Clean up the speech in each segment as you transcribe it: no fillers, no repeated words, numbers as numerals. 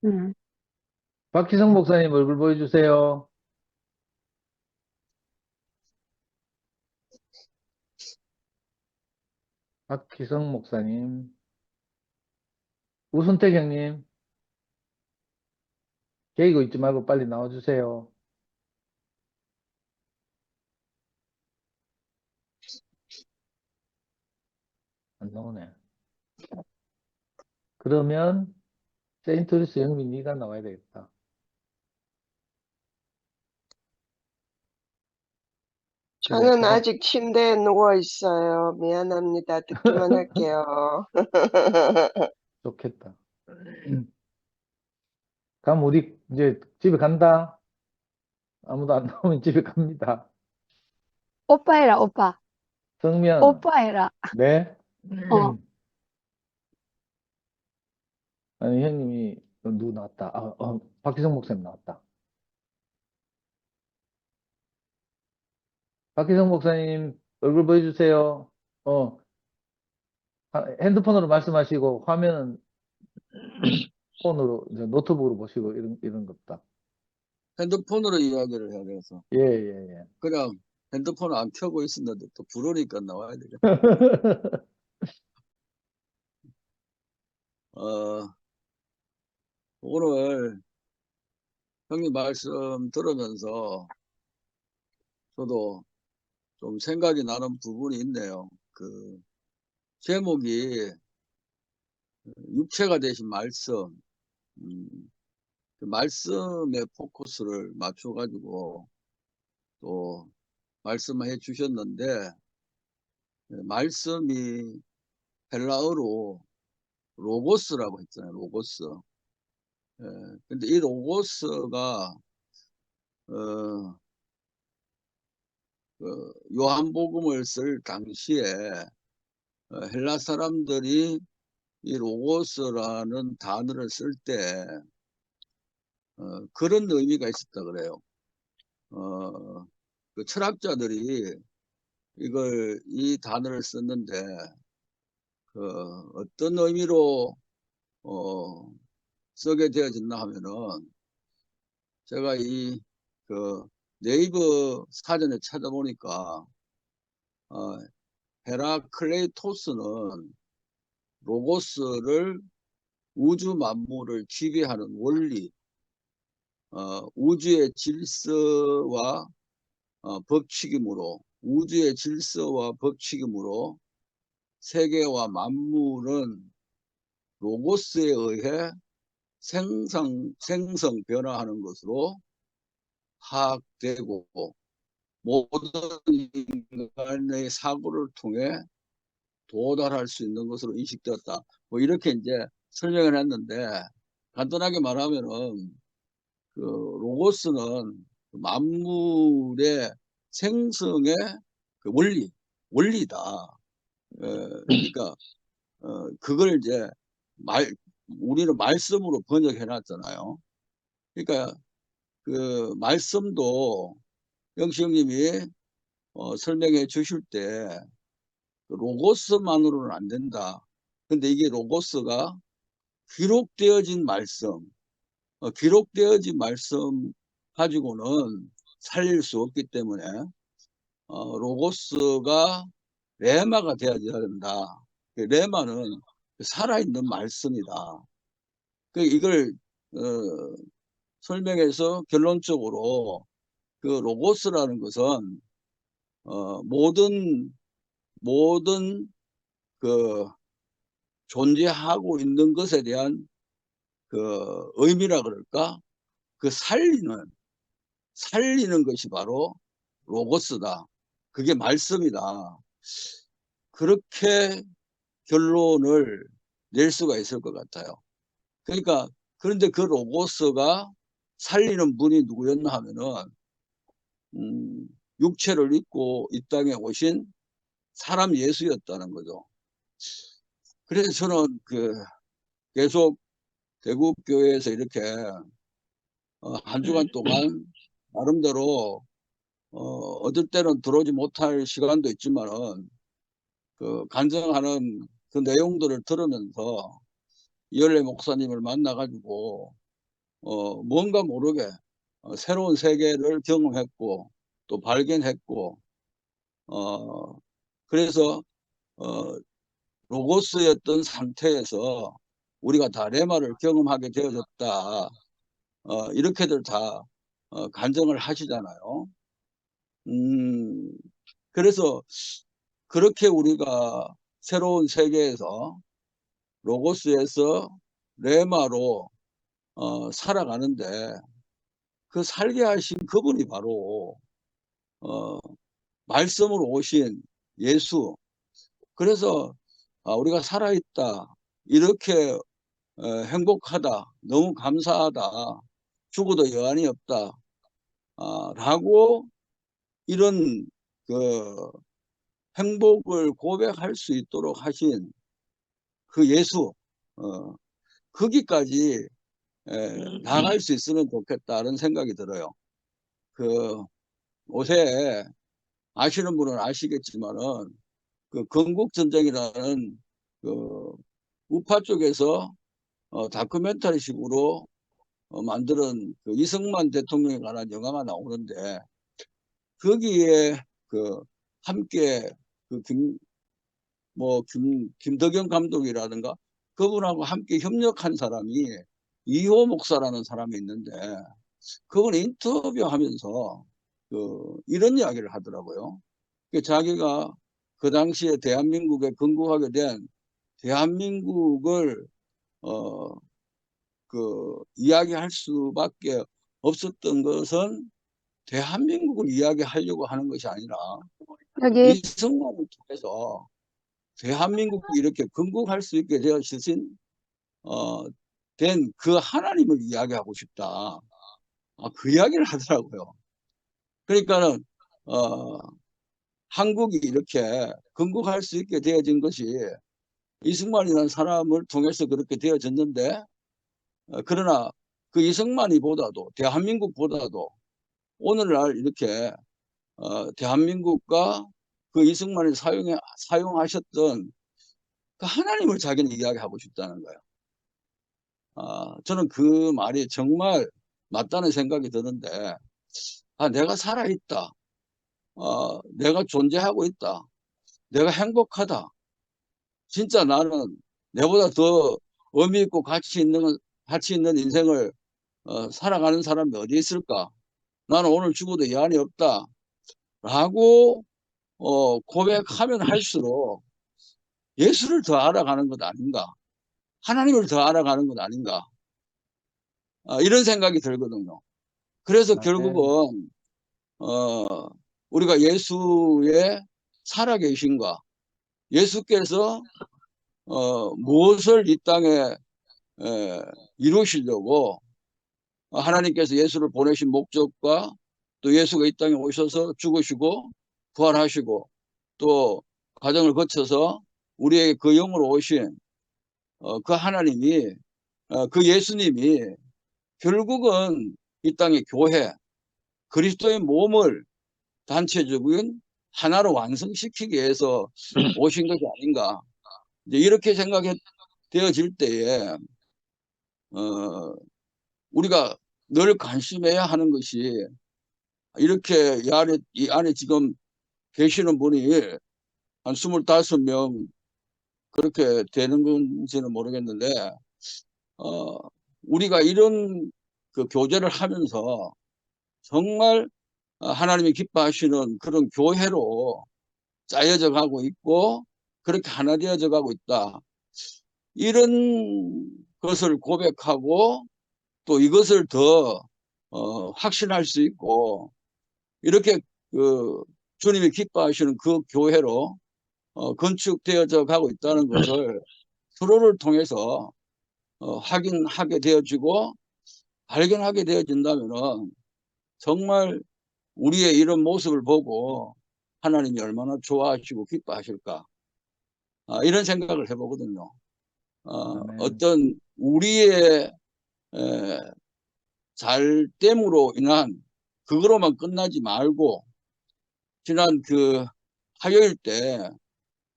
음. 박희성 목사님 얼굴 보여주세요. 박희성 목사님. 우순택 형님, 개이고 있지 말고 빨리 나와주세요. 안 나오네. 그러면 세인트루이스 영민 네가 나와야 되겠다. 그래, 저는 그래. 아직 침대에 누워 있어요. 미안합니다. 듣기만 할게요. 좋겠다. 그럼 우리 이제 집에 간다. 아무도 안 나오면 집에 갑니다. 오빠 해라, 오빠. 성면, 오빠 해라. 네? 어. 아니, 형님이, 누구 나왔다. 박희성 목사님 나왔다. 박희성 목사님, 얼굴 보여주세요. 어, 핸드폰으로 말씀하시고, 화면은 폰으로, 이제 노트북으로 보시고, 이런 것다. 핸드폰으로 이야기를 해야 돼서 예, 예, 예. 그냥 핸드폰을 안 켜고 있었는데 또 부르니까 나와야 되겠다. 어, 오늘 형님 말씀 들으면서 저도 좀 생각이 나는 부분이 있네요. 그 제목이 육체가 되신 말씀, 그 말씀에 포커스를 맞춰가지고 또 말씀해 주셨는데 말씀이 헬라어로 로고스라고 했잖아요. 로고스. 예, 근데 이 로고스가 어, 요한복음을 쓸 당시에 헬라 사람들이 이 로고스라는 단어를 쓸 때 그런 의미가 있었다 그래요. 그 철학자들이 이 단어를 썼는데 그 어떤 의미로 어, 쓰게 되어졌나 하면은 제가 그 네이버 사전에 찾아보니까 어, 헤라클레이토스는 로고스를 우주 만물을 지배하는 원리, 우주의 질서와 법칙이므로 우주의 질서와 법칙이므로 세계와 만물은 로고스에 의해 생성 변화하는 것으로 파악되고 모든 인간의 사고를 통해 도달할 수 있는 것으로 인식되었다. 뭐 이렇게 이제 설명을 했는데 간단하게 말하면은 그 로고스는 만물의 생성의 그 원리다. 그러니까 그걸 이제 우리는 말씀으로 번역해 놨잖아요. 그러니까 그 말씀도 영시 형님이 설명해 주실 때 로고스만으로는 안 된다. 근데 이게 로고스가 기록되어진 말씀, 기록되어진 말씀 가지고는 살릴 수 없기 때문에 로고스가 레마가 되어야 된다. 그 레마는 살아있는 말씀이다. 이걸 어, 설명해서 결론적으로 그 로고스라는 것은 모든 그 존재하고 있는 것에 대한 그 의미라 그럴까? 그 살리는 것이 바로 로고스다. 그게 말씀이다. 그렇게 결론을 낼 수가 있을 것 같아요. 그러니까 그런데 그 로고스가 살리는 분이 누구였나 하면은 육체를 입고 이 땅에 오신 사람 예수였다는 거죠. 그래서 저는 계속 대국교회에서 이렇게 한 주간 동안 나름대로 어떨 때는 들어오지 못할 시간도 있지만은 간증하는 그 내용들을 들으면서 이열래 목사님을 만나가지고 뭔가 모르게 새로운 세계를 경험했고 또 발견했고 그래서 로고스였던 상태에서 우리가 다 레마를 경험하게 되어졌다. 이렇게들 다 간증을 하시잖아요. 그래서 그렇게 우리가 새로운 세계에서 로고스에서 레마로 살아가는데 그 살게 하신 그분이 바로 말씀으로 오신 예수. 그래서 우리가 살아있다. 이렇게 행복하다. 너무 감사하다. 죽어도 여한이 없다. 라고 이런 그 행복을 고백할 수 있도록 하신 그 예수. 거기까지 나갈 수 있으면 좋겠다는 생각이 들어요. 그 요새 아시는 분은 아시겠지만은 그 건국전쟁이라는 그 우파 쪽에서 다큐멘터리식으로 만드는 그 이승만 대통령에 관한 영화가 나오는데 거기에 그 함께 그 김덕영 감독이라든가 그분하고 함께 협력한 사람이 이호 목사라는 사람이 있는데 그분이 인터뷰하면서 이런 이야기를 하더라고요. 자기가 그 당시에 대한민국에 건국하게 된 대한민국을 이야기할 수밖에 없었던 것은 대한민국을 이야기하려고 하는 것이 아니라 여기 이승만을 통해서 대한민국이 이렇게 건국할 수 있게 되어 주신 된 그 하나님을 이야기하고 싶다. 그 이야기를 하더라고요. 그러니까는 한국이 이렇게 건국할 수 있게 되어진 것이 이승만이라는 사람을 통해서 그렇게 되어졌는데 그러나 그 이승만이보다도 대한민국보다도 오늘날 이렇게 대한민국과 그 이승만이 사용하셨던 그 하나님을 자기는 이야기하고 싶다는 거예요. 저는 그 말이 정말 맞다는 생각이 드는데 내가 살아있다. 내가 존재하고 있다. 내가 행복하다. 진짜 나는 내보다 더 의미 있고 가치 있는 인생을 살아가는 사람이 어디 있을까? 나는 오늘 죽어도 여한이 없다. 라고 고백하면 할수록 예수를 더 알아가는 것 아닌가? 하나님을 더 알아가는 것 아닌가? 이런 생각이 들거든요. 그래서 네. 결국은 우리가 예수의 살아계신가? 예수께서 무엇을 이 땅에 이루시려고 하나님께서 예수를 보내신 목적과 또 예수가 이 땅에 오셔서 죽으시고 부활하시고 또 과정을 거쳐서 우리에게 그 영으로 오신 그 하나님이 그 예수님이 결국은 이 땅의 교회 그리스도의 몸을 단체적인 하나로 완성시키기 위해서 오신 것이 아닌가. 이제 이렇게 생각되어질 때에 우리가 늘 관심해야 하는 것이 이렇게 이 안에 지금 계시는 분이 한 25명 그렇게 되는 건지는 모르겠는데 우리가 이런 그 교제를 하면서 정말 하나님이 기뻐하시는 그런 교회로 짜여져 가고 있고 그렇게 하나 되어져 가고 있다. 이런 것을 고백하고 또 이것을 더 확신할 수 있고 이렇게 주님이 기뻐하시는 그 교회로 건축되어져 가고 있다는 것을 서로를 통해서 확인하게 되어지고 발견하게 되어진다면은 정말 우리의 이런 모습을 보고 하나님이 얼마나 좋아하시고 기뻐하실까 이런 생각을 해보거든요. 어떤 우리의 잘됨으로 인한 그거로만 끝나지 말고 지난 그 화요일 때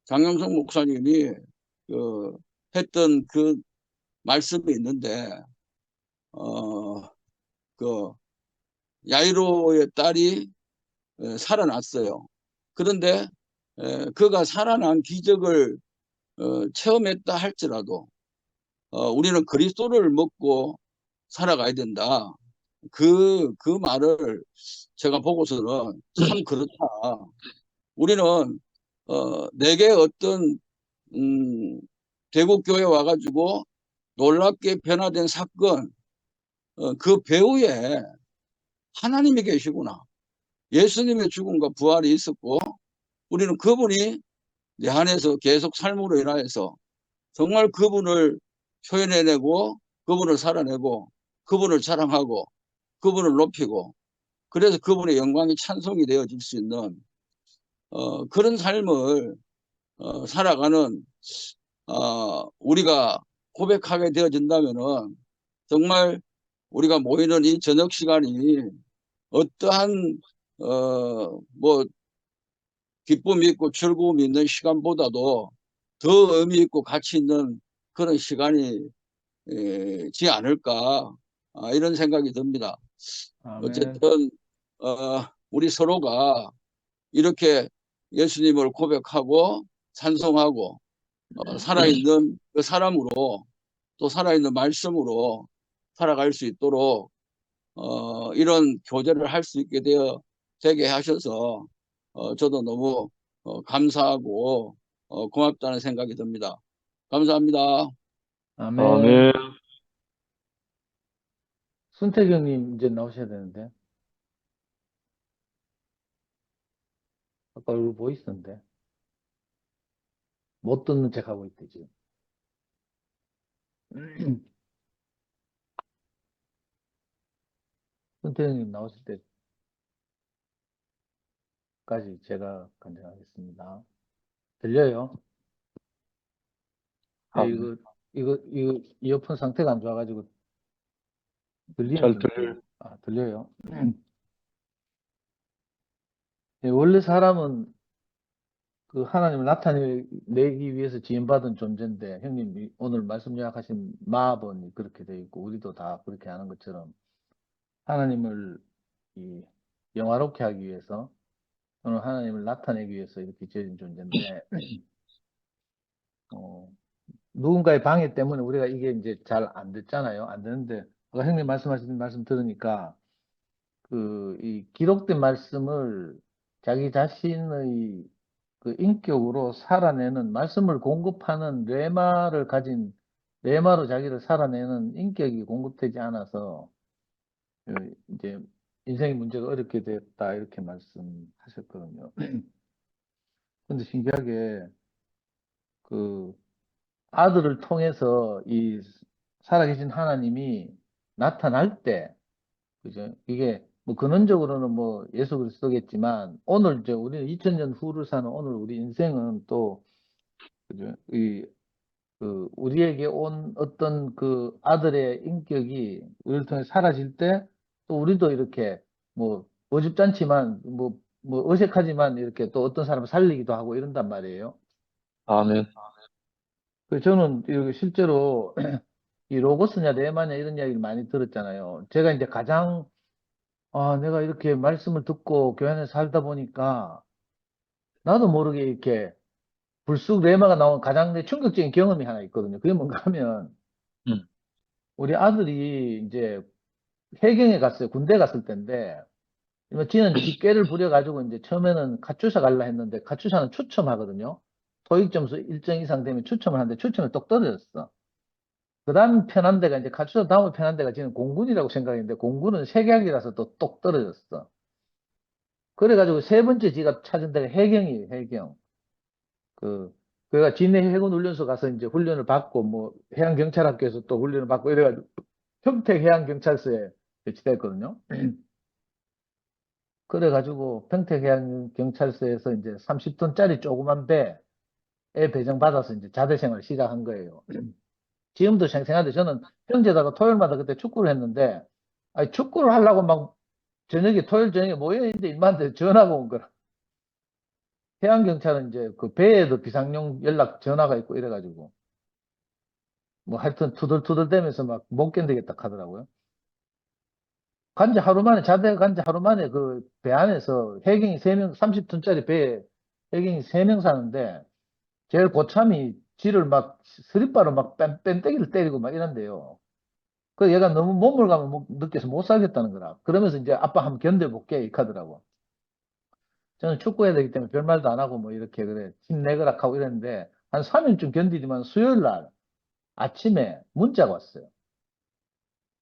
장영석 목사님이 했던 그 말씀이 있는데 어, 그 야이로의 딸이 살아났어요. 그런데 그가 살아난 기적을 체험했다 할지라도 우리는 그리스도를 먹고 살아가야 된다. 그 말을 제가 보고서는 참 그렇다. 우리는 내게 어떤 대구 교회 와가지고 놀랍게 변화된 사건, 그 배후에 하나님이 계시구나. 예수님의 죽음과 부활이 있었고 우리는 그분이 내 안에서 계속 삶으로 인하여서 정말 그분을 표현해내고 그분을 살아내고 그분을 자랑하고 그분을 높이고 그래서 그분의 영광이 찬송이 되어질 수 있는 그런 삶을 살아가는 우리가 고백하게 되어진다면은 정말 우리가 모이는 이 저녁 시간이 어떠한 뭐 기쁨이 있고 즐거움이 있는 시간보다도 더 의미 있고 가치 있는 그런 시간이지 않을까 이런 생각이 듭니다. 아멘. 어쨌든 우리 서로가 이렇게 예수님을 고백하고 찬송하고 살아있는 그 사람으로 또 살아있는 말씀으로 살아갈 수 있도록 이런 교제를 할 수 있게 되게 하셔서 저도 너무 감사하고 고맙다는 생각이 듭니다. 감사합니다. 아멘. 아멘. 순태경님 이제 나오셔야 되는데. 아까 얼굴 보이시던데. 못 듣는 척 하고 있대, 지금. 순태경님 나오실 때까지 제가 간증하겠습니다. 들려요? 네, 아멘. 이거 이어폰 상태가 안 좋아가지고 들리면 잘 좀 들려요. 들려요? 네, 원래 사람은 그 하나님을 나타내기 위해서 지음받은 존재인데, 형님 오늘 말씀 요약하신 마아본이 그렇게 돼 있고, 우리도 다 그렇게 하는 것처럼, 하나님을 영화롭게 하기 위해서, 또는 하나님을 나타내기 위해서 이렇게 지어진 존재인데, 누군가의 방해 때문에 우리가 이게 이제 잘 안 됐잖아요. 안 되는데, 아까 형님 말씀하신 말씀 들으니까, 이 기록된 말씀을 자기 자신의 그 인격으로 살아내는, 말씀을 공급하는 뇌마를 가진, 뇌마로 자기를 살아내는 인격이 공급되지 않아서 이제 인생의 문제가 어렵게 됐다 이렇게 말씀하셨거든요. 근데 신기하게 그 아들을 통해서 이 살아계신 하나님이 나타날 때, 그죠? 이게 뭐 근원적으로는 뭐 예수 그리스도겠지만, 오늘 이제 우리는 2000년 후를 사는 오늘 우리 인생은 또, 그죠? 우리에게 온 어떤 그 아들의 인격이 우리를 통해 사라질 때, 또 우리도 이렇게 뭐 어줍잖지만 뭐 어색하지만 이렇게 또 어떤 사람을 살리기도 하고 이런단 말이에요. 아멘. 그래서 저는 이렇게 실제로 이 로고스냐 레마냐 이런 이야기를 많이 들었잖아요. 제가 이제 가장 내가 이렇게 말씀을 듣고 교회 안에 살다 보니까 나도 모르게 이렇게 불쑥 레마가 나온 가장 내 충격적인 경험이 하나 있거든요. 그게 뭔가 하면 음. 우리 아들이 이제 해경에 갔어요. 군대 갔을 때인데 지는 뒷꾀를 부려가지고 이제 처음에는 카투사 갈라 했는데 카투사는 추첨하거든요. 토익 점수 일정 이상 되면 추첨을 하는데 추첨을 똑 떨어졌어. 그 다음 편한 데가 이제 카투사 다음에 편한 데가 지금 공군이라고 생각했는데 공군은 세계학이라서 또 똑 떨어졌어. 그래가지고 세 번째 지가 찾은 데가 해경이에요, 해경. 그가 진해 해군 훈련소 가서 이제 훈련을 받고, 뭐, 해양경찰학교에서 또 훈련을 받고 이래가지고, 평택해양경찰서에 배치됐거든요. 그래가지고, 평택해양경찰서에서 이제 30톤짜리 조그만 배에 배정받아서 이제 자대생활을 시작한 거예요. 지금도 생생한데, 저는 형제다가 토요일마다 그때 축구를 했는데, 아니, 축구를 하려고 막 토요일 저녁에 모여있는데 임마한테 전화가 온 거라. 해양경찰은 이제 그 배에도 비상용 연락 전화가 있고 이래가지고 뭐 하여튼 투덜투덜 대면서 막 못 견디겠다 하더라고요. 간지 하루 만에, 자대 간지 하루 만에 그 배 안에서 해경이 3명, 30톤짜리 배에 해경이 3명 사는데, 제일 고참이 지를 막 스리바로 막 뺀때기를 때리고 막 이런데요. 그 얘가 너무 몸물감을 느껴서 못 살겠다는 거라. 그러면서 이제 아빠 한번 견뎌볼게, 이 카더라고. 저는 축구해야 되기 때문에 별말도 안 하고 뭐 이렇게 그래, 힘내거라 하고 이랬는데, 한 3일쯤 견디지만 수요일 날 아침에 문자가 왔어요.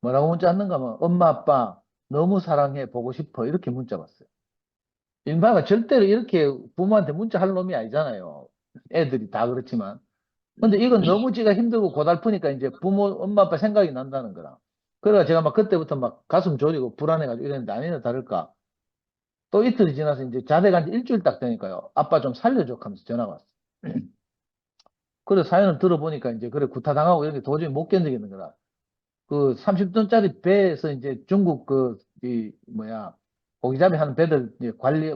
뭐라고 문자 왔는가 하면, 엄마, 아빠, 너무 사랑해, 보고 싶어. 이렇게 문자가 왔어요. 인마가 절대로 이렇게 부모한테 문자 할 놈이 아니잖아요. 애들이 다 그렇지만. 근데 이건 너무 지가 힘들고 고달프니까 이제 부모, 엄마, 아빠 생각이 난다는 거라. 그래가 제가 막 그때부터 막 가슴 졸이고 불안해가지고 이랬는데 아니나 다를까. 또 이틀이 지나서 이제 자대 간지 일주일 딱 되니까요. 아빠 좀 살려줘 하면서 전화가 왔어. 그래 사연을 들어보니까 이제 그래 구타당하고 이런 게 도저히 못 견디겠는 거라. 그 30톤짜리 배에서 이제 중국 뭐야, 고기잡이 하는 배들 이제 관리,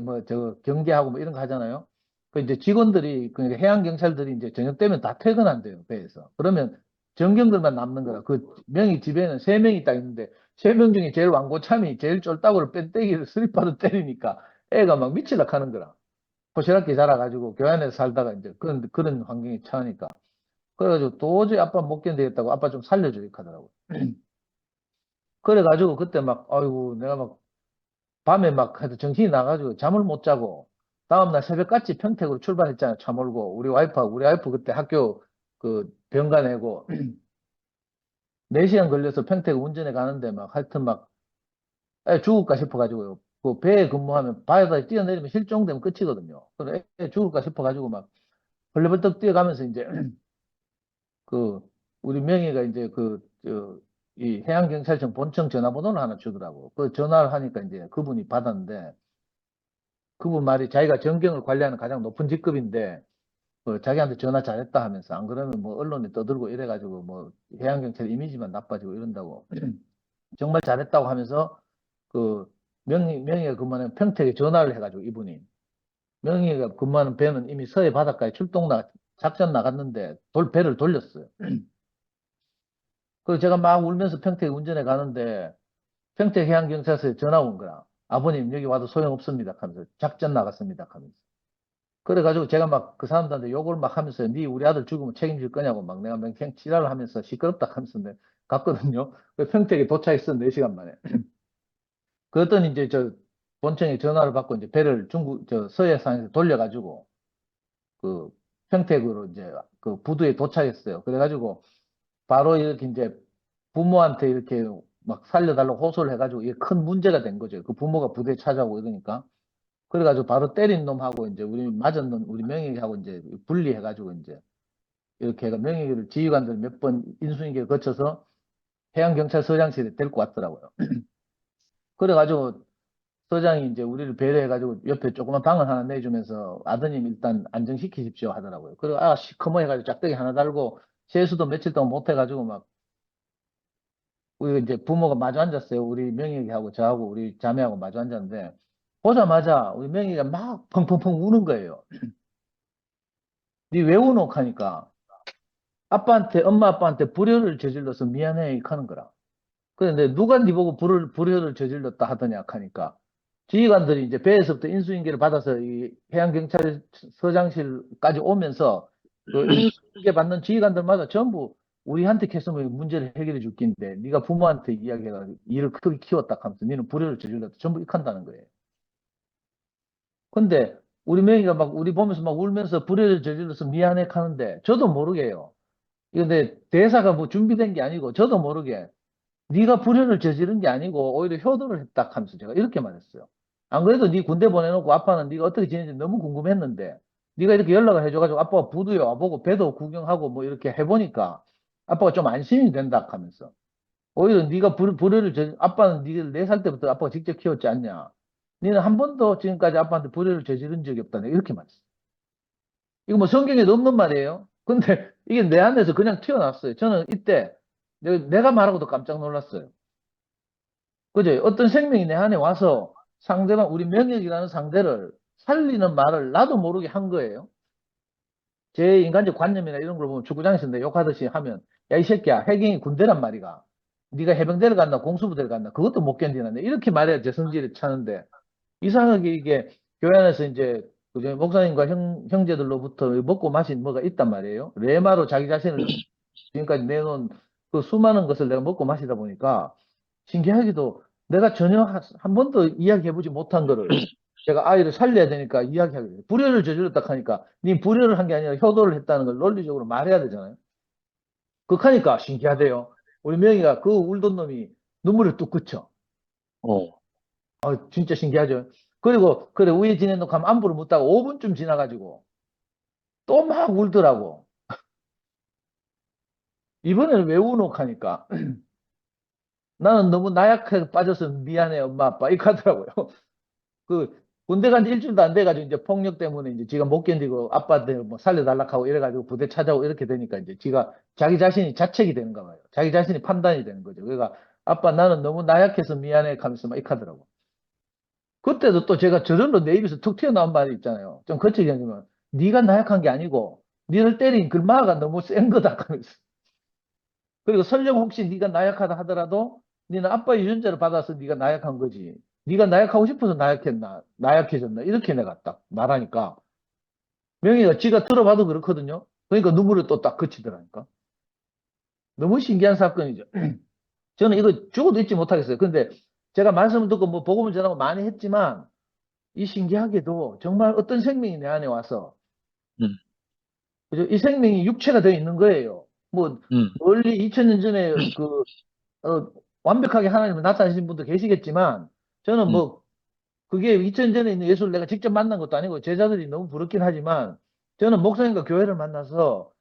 경계하고 뭐 이런 거 하잖아요. 그 이제 직원들이, 그러니까 해양경찰들이 이제 저녁 되면 다 퇴근한대요, 배에서. 그러면 전경들만 남는 거라. 그 명의 집에는 3명이 딱 있는데, 3명 중에 제일 왕고참이 제일 쫄따구를 뺀때기를 스리퍼로 때리니까 애가 막 미치락 하는 거라. 포시락기 자라가지고 교환에서 살다가 이제 그런 환경에 처하니까. 그래가지고 도저히 아빠 못 견디겠다고 아빠 좀 살려줘, 이렇게 하더라고. 그래가지고 그때 막, 아이고, 내가 막 밤에 막 하여튼 정신이 나가지고 잠을 못 자고, 다음날 새벽같이 평택으로 출발했잖아요. 차 몰고. 우리 와이프 그때 학교 그 병가 내고, 4시간 걸려서 평택 운전해 가는데 막 하여튼 막, 죽을까 싶어가지고요. 그 배에 근무하면 바다에 뛰어내리면 실종되면 끝이거든요. 그래, 죽을까 싶어가지고 막 벌떡벌떡 뛰어가면서 이제 그 우리 명희가 이제 이 해양경찰청 본청 전화번호를 하나 주더라고. 그 전화를 하니까 이제 그분이 받았는데, 그분 말이 자기가 전경을 관리하는 가장 높은 직급인데, 자기한테 전화 잘했다 하면서, 안 그러면 뭐 언론에 떠들고 이래가지고 뭐 해양경찰 이미지만 나빠지고 이런다고. 정말 잘했다고 하면서 그 명희가 근무하는 평택에 전화를 해가지고 이분이, 명희가 근무하는 배는 이미 서해 바닷가에 작전 나갔는데 배를 돌렸어요. 그래서 제가 막 울면서 평택에 운전해 가는데 평택해양경찰서에 전화 온 거야. 아버님 여기 와도 소용없습니다 하면서, 작전 나갔습니다 하면서. 그래가지고 제가 막 그 사람들한테 욕을 막 하면서, 네 우리 아들 죽으면 책임질 거냐고 막 내가 맹행 지랄을 하면서 시끄럽다 하면서 갔거든요. 그 평택에 도착했어, 4시간 만에. 그랬더니 이제 본청에 전화를 받고 이제 배를 서해상에서 돌려가지고 그 평택으로 이제 그 부두에 도착했어요. 그래가지고 바로 이렇게 이제 부모한테 이렇게 막 살려달라고 호소를 해가지고 이게 큰 문제가 된 거죠. 그 부모가 부대에 찾아오고 이러니까. 그래가지고 바로 때린 놈하고 이제 맞은 놈, 우리 명예하고 이제 분리해가지고 이제 이렇게 해가 명예를 지휘관들 몇 번 인수인계를 거쳐서 해양경찰서장실에 데리고 왔더라고요. 그래가지고 서장이 이제 우리를 배려해가지고 옆에 조그만 방을 하나 내주면서 아드님 일단 안정시키십시오 하더라고요. 그리고 시커먼 해가지고 짝대기 하나 달고 세수도 며칠 동안 못 해가지고 막 우리 이제 부모가 마주 앉았어요. 우리 명희하고 저하고 우리 자매하고 마주 앉았는데, 보자마자 우리 명희가 막 펑펑펑 우는 거예요. 니 왜 우노? 하니까 엄마 아빠한테 불효를 저질러서 미안해 하는 거라. 그런데 누가 니 보고 불효를 저질렀다 하더냐 하니까, 지휘관들이 이제 배에서부터 인수인계를 받아서 이 해양경찰서장실까지 오면서 그 인수인계 받는 지휘관들마다 전부 우리한테 캐스면 문제를 해결해 줄 긴데 네가 부모한테 이야기해가지고 일을 크게 키웠다 하면서 니는 불효를 저질렀다 전부 익한다는 거예요. 근데 우리 명희가 막 우리 보면서 막 울면서 불효를 저질러서 미안해 하는데 저도 모르게요. 근데 대사가 뭐 준비된 게 아니고 저도 모르게 네가 불효를 저지른 게 아니고 오히려 효도를 했다 하면서 제가 이렇게 말했어요. 안 그래도 네 군대 보내놓고 아빠는 네가 어떻게 지내는지 너무 궁금했는데 네가 이렇게 연락을 해줘가지고 아빠가 부두에 와보고 배도 구경하고 뭐 이렇게 해보니까 아빠가 좀 안심이 된다 하면서, 오히려 네가 아빠는 네가 4살 때부터 아빠가 직접 키웠지 않냐. 너는 한 번도 지금까지 아빠한테 불효를 저지른 적이 없다. 내가 이렇게 말했어요. 이거 뭐 성경에도 없는 말이에요. 근데 이게 내 안에서 그냥 튀어나왔어요. 저는 이때 내가 말하고도 깜짝 놀랐어요. 그죠? 어떤 생명이 내 안에 와서 상대방, 우리 명예이라는 상대를 살리는 말을 나도 모르게 한 거예요. 제 인간적 관념이나 이런 걸 보면 축구장에서 내 욕하듯이 하면, 야, 이 새끼야, 해경이 군대란 말이가. 네가 해병대를 갔나 공수부대를 갔나 그것도 못 견디나 이렇게 말해야 제 성질이 차는데 이상하게 이게 교회 안에서 이제 그저 목사님과 형제들로부터 먹고 마신 뭐가 있단 말이에요. 레마로 자기 자신을 지금까지 내놓은 그 수많은 것을 내가 먹고 마시다 보니까 신기하게도 내가 전혀 한 번도 이야기해보지 못한 거를 제가 아이를 살려야 되니까 이야기하게 돼요. 불효를 저질렀다 하니까 네 불효를 한 게 아니라 효도를 했다는 걸 논리적으로 말해야 되잖아요. 그하니까 신기하대요. 우리 명희가 그 울던 놈이 눈물을 뚝 그쳐. 어. 진짜 신기하죠. 그리고 그래 우에 지내놓고 가면 안부를 묻다가 5분쯤 지나가지고 또 막 울더라고. 이번에는 왜 우노 하니까 나는 너무 나약하게 빠져서 미안해 엄마 아빠 이렇게 하더라고요. 그 군대 간 지 일주일도 안 돼가지고 이제 폭력 때문에 이제 지가 못 견디고 아빠한테 뭐 살려달라고 하고 이래가지고 부대 찾아오고 이렇게 되니까 이제 지가 자기 자신이 자책이 되는가 봐요. 자기 자신이 판단이 되는 거죠. 그러니까 아빠 나는 너무 나약해서 미안해 하면서 막 이렇게 하더라고. 그때도 또 제가 저절로 내 입에서 툭 튀어나온 말이 있잖아요. 좀 거칠게 하면 네가 나약한 게 아니고 니를 때린 그 마가 너무 센 거다 하면서. 그리고 설령 혹시 네가 나약하다 하더라도 니는 아빠 유전자를 받아서 네가 나약한 거지. 네가 나약하고 싶어서 나약해졌나 이렇게 내가 딱 말하니까 명희가 지가 들어봐도 그렇거든요. 그러니까 눈물을 또 딱 그치더라니까. 너무 신기한 사건이죠. 저는 이거 죽어도 잊지 못하겠어요. 근데 제가 말씀을 듣고 뭐 복음을 전하고 많이 했지만 이 신기하게도 정말 어떤 생명이 내 안에 와서 음. 그죠? 이 생명이 육체가 되어 있는 거예요. 뭐 멀리 2000년 전에 그 완벽하게 하나님을 나타내신 분도 계시겠지만 저는 뭐 그게 2000년 전에 있는 예수를 내가 직접 만난 것도 아니고 제자들이 너무 부럽긴 하지만 저는 목사님과 교회를 만나서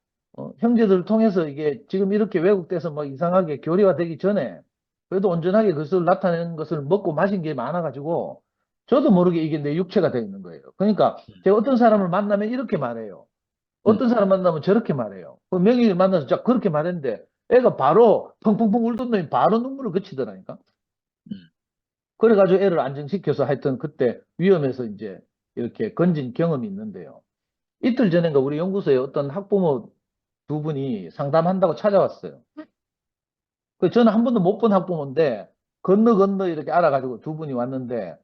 형제들을 통해서 이게 지금 이렇게 왜곡돼서 뭐 이상하게 교리화되기 전에 그래도 온전하게 그것을 나타내는 것을 먹고 마신 게 많아가지고 저도 모르게 이게 내 육체가 되어 있는 거예요. 그러니까 제가 어떤 사람을 만나면 이렇게 말해요. 어떤 사람 만나면 저렇게 말해요. 그 명희를 만나서 자 그렇게 말했는데 애가 바로 펑펑펑 울던 놈이 바로 눈물을 그치더라니까. 그래가지고 애를 안정시켜서 하여튼 그때 위험해서 이제 이렇게 건진 경험이 있는데요. 이틀 전인가 우리 연구소에 어떤 학부모 두 분이 상담한다고 찾아왔어요. 그 저는 한 번도 못 본 학부모인데 건너 이렇게 알아가지고 두 분이 왔는데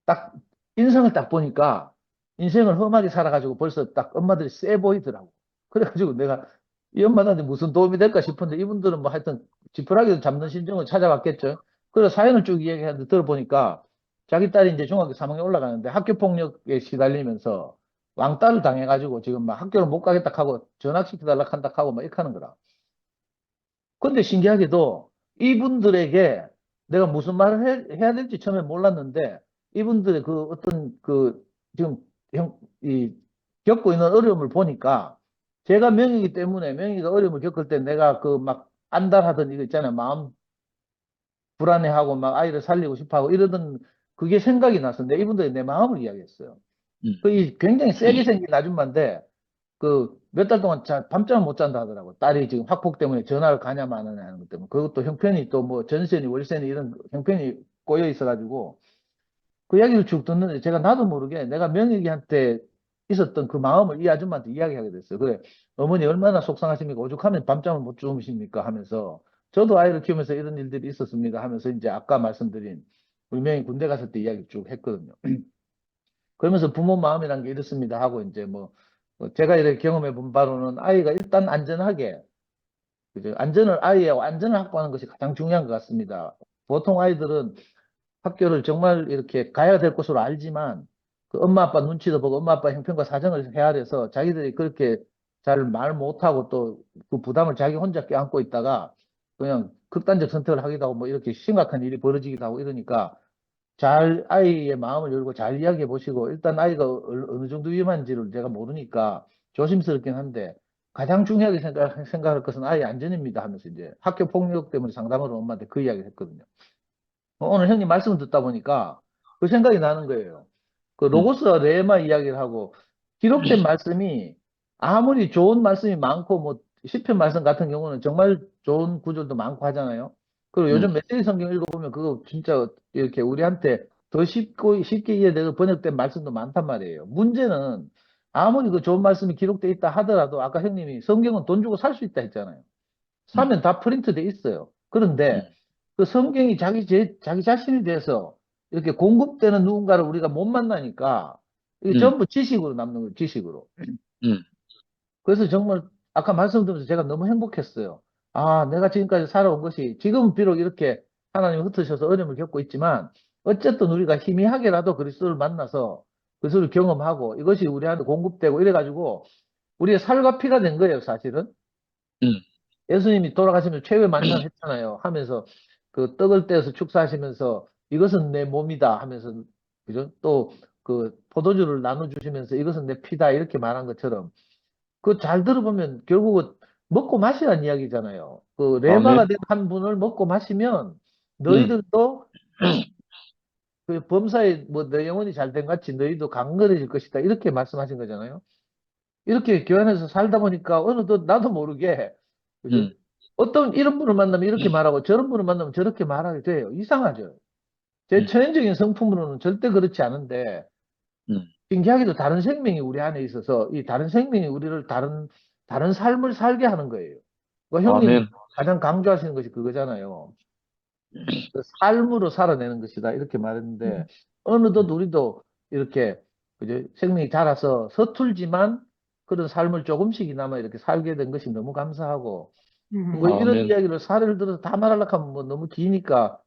딱 인성을 딱 보니까 인생을 험하게 살아가지고 벌써 딱 엄마들이 세 보이더라고. 그래가지고 내가 이 엄마한테 무슨 도움이 될까 싶은데 이분들은 뭐 하여튼 지푸라기를 잡는 심정을 찾아왔겠죠. 그래서 사연을 쭉 이야기하는데 들어보니까 자기 딸이 이제 중학교 3학년 올라가는데 학교 폭력에 시달리면서 왕따를 당해가지고 지금 막 학교를 못 가겠다 하고 전학시켜달라 한다 하고 막 이렇게 하는 거라. 근데 신기하게도 이분들에게 내가 무슨 말을 해야 될지 처음에 몰랐는데 이분들의 그 어떤 그 지금 겪고 있는 어려움을 보니까 제가 명이기 때문에 명이가 어려움을 겪을 때 내가 그 막 안달하던 이거 있잖아요. 마음 불안해하고 막 아이를 살리고 싶어 하고 이러던 그게 생각이 나서 내 이분들이 내 마음을 이야기했어요. 그 굉장히 세게 생긴 아줌마인데 그 몇 달 동안 밤잠을 못 잔다 하더라고. 딸이 지금 학폭 때문에 전화를 가냐 마느냐 하는 것 때문에. 그것도 형편이 또 뭐 전세니 월세니 이런 형편이 꼬여 있어가지고 그 이야기를 쭉 듣는데 제가 나도 모르게 내가 명익이한테 있었던 그 마음을 이 아줌마한테 이야기하게 됐어요. 그래, 어머니 얼마나 속상하십니까? 오죽하면 밤잠을 못 주무십니까? 하면서 저도 아이를 키우면서 이런 일들이 있었습니다. 하면서 이제 아까 말씀드린 우리 명이 군대 갔을 때 이야기 쭉 했거든요. 그러면서 부모 마음이란 게 이렇습니다 하고 이제 뭐 제가 이렇게 경험해 본 바로는 아이가 일단 안전하게 그죠? 아이의 안전을 확보하는 것이 가장 중요한 것 같습니다. 보통 아이들은 학교를 정말 이렇게 가야 될 곳으로 알지만 그 엄마 아빠 눈치도 보고 엄마 아빠 형편과 사정을 헤아려서 자기들이 그렇게 잘 말 못하고 또 그 부담을 자기 혼자 껴안고 있다가 그냥 극단적 선택을 하기도 하고 뭐 이렇게 심각한 일이 벌어지기도 하고 이러니까 잘 아이의 마음을 열고 잘 이야기해 보시고 일단 아이가 어느 정도 위험한지를 제가 모르니까 조심스럽긴 한데 가장 중요하게 생각할 것은 아이의 안전입니다 하면서 이제 학교 폭력 때문에 상담을 엄마한테 그 이야기를 했거든요. 오늘 형님 말씀을 듣다 보니까 그 생각이 나는 거예요. 그 로고스와 레마 이야기를 하고 기록된 말씀이 아무리 좋은 말씀이 많고 뭐 시편 말씀 같은 경우는 정말 좋은 구절도 많고 하잖아요. 그리고 요즘 메시지 성경 읽어보면 그거 진짜 이렇게 우리한테 더 쉽게 이해되고 번역된 말씀도 많단 말이에요. 문제는 아무리 그 좋은 말씀이 기록돼 있다 하더라도 아까 형님이 성경은 돈 주고 살 수 있다 했잖아요. 사면 다 프린트돼 있어요. 그런데 그 성경이 자기 자신에 대해서 이렇게 공급되는 누군가를 우리가 못 만나니까 이게 음, 전부 지식으로 남는 거예요, 지식으로. 음, 그래서 정말 아까 말씀드리면서 제가 너무 행복했어요. 아, 내가 지금까지 살아온 것이 지금은 비록 이렇게 하나님이 흩으셔서 어려움을 겪고 있지만 어쨌든 우리가 희미하게라도 그리스도를 만나서 그리스도를 경험하고 이것이 우리한테 공급되고 이래가지고 우리의 살과 피가 된 거예요, 사실은. 음. 예수님이 돌아가시면서 최후의 만찬을 했잖아요. 하면서 그 떡을 떼어서 축사하시면서 이것은 내 몸이다 하면서 그죠? 또 그 포도주를 나눠주시면서 이것은 내 피다 이렇게 말한 것처럼 그 잘 들어보면 결국은 먹고 마시라는 이야기잖아요. 그 레바가 아멘. 된 한 분을 먹고 마시면 음, 너희들도 그 범사에 뭐 내 영혼이 잘 된 같이 너희도 강건해질 것이다. 이렇게 말씀하신 거잖아요. 이렇게 교회 안에서 살다 보니까 어느덧 나도 모르게 그죠? 음, 어떤 이런 분을 만나면 이렇게 말하고 저런 분을 만나면 저렇게 말하게 돼요. 이상하죠. 제 음, 천연적인 성품으로는 절대 그렇지 않은데 음. 신기하게도 다른 생명이 우리 안에 있어서 이 다른 생명이 우리를 다른 삶을 살게 하는 거예요. 그 형님 아멘. 가장 강조하시는 것이 그거잖아요. 그 삶으로 살아내는 것이다. 이렇게 말했는데 어느덧 우리도 이렇게 그죠? 생명이 자라서 서툴지만 그런 삶을 조금씩이나마 이렇게 살게 된 것이 너무 감사하고 뭐 이런 아멘. 이야기를 사례를 들어서 다 말하려고 하면 뭐 너무 기니까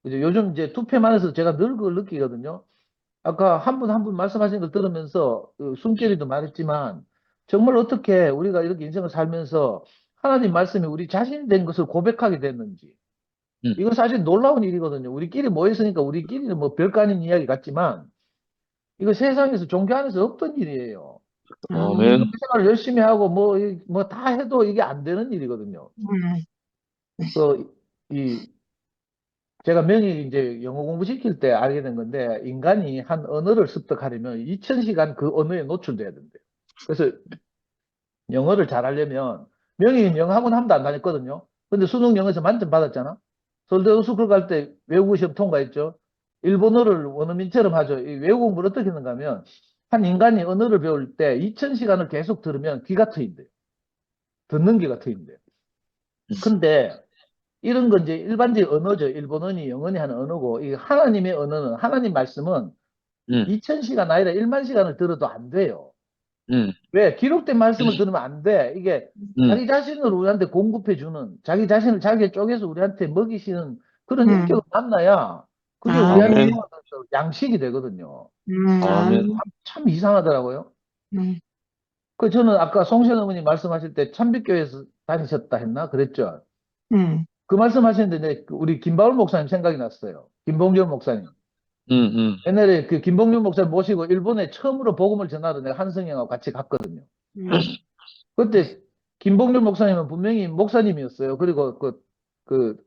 그죠? 요즘 이제 투표만해서 제가 늘 그걸 느끼거든요. 아까 한 분 한 분 말씀하신 걸 들으면서 그 숨결이도 말했지만 정말 어떻게 우리가 이렇게 인생을 살면서 하나님 말씀이 우리 자신이 된 것을 고백하게 됐는지 음, 이건 사실 놀라운 일이거든요. 우리끼리 모였으니까 우리끼리는 뭐 별거 아닌 이야기 같지만 이거 세상에서 종교 안에서 없던 일이에요. 아멘. 생활을 열심히 하고 뭐 다 해도 이게 안 되는 일이거든요. 그, 이, 제가 명의 이제 영어 공부 시킬 때 알게 된 건데, 인간이 한 언어를 습득하려면 2000시간 그 언어에 노출돼야 된대요. 그래서 영어를 잘하려면, 명의는 영어학원 한 번도 안 다녔거든요. 근데 수능 영어에서 만점 받았잖아. 서울대 어스쿨 갈 때 외국어 시험 통과했죠. 일본어를 원어민처럼 하죠. 이 외국 공부를 어떻게 했는가 하면, 한 인간이 언어를 배울 때 2000시간을 계속 들으면 귀가 트인대요. 듣는 귀가 트인대요. 근데 이런 건 이제 일반적인 언어죠. 일본어니 영어니 하는 언어고, 이 하나님의 언어는, 하나님 말씀은 음, 2000시간 아니라 1만 시간을 들어도 안 돼요. 음, 왜? 기록된 말씀을 들으면 안 돼. 이게 음. 자기 자신을 우리한테 공급해주는, 자기 자신을 잘게 쪼개서 우리한테 먹이시는 그런 인격을 만나야 그게 우리한테 아멘. 양식이 되거든요. 아멘. 참 이상하더라고요. 그 저는 아까 송신 어머니 말씀하실 때 참빛교회에서 다니셨다 했나? 그랬죠. 그 말씀하시는데 우리 김바울 목사님 생각이 났어요. 김봉준 목사님. 음. 옛날에 그 김봉준 목사님 모시고 일본에 처음으로 복음을 전하러 내가 한성형하고 같이 갔거든요. 그때 김봉준 목사님은 분명히 목사님이었어요. 그리고 그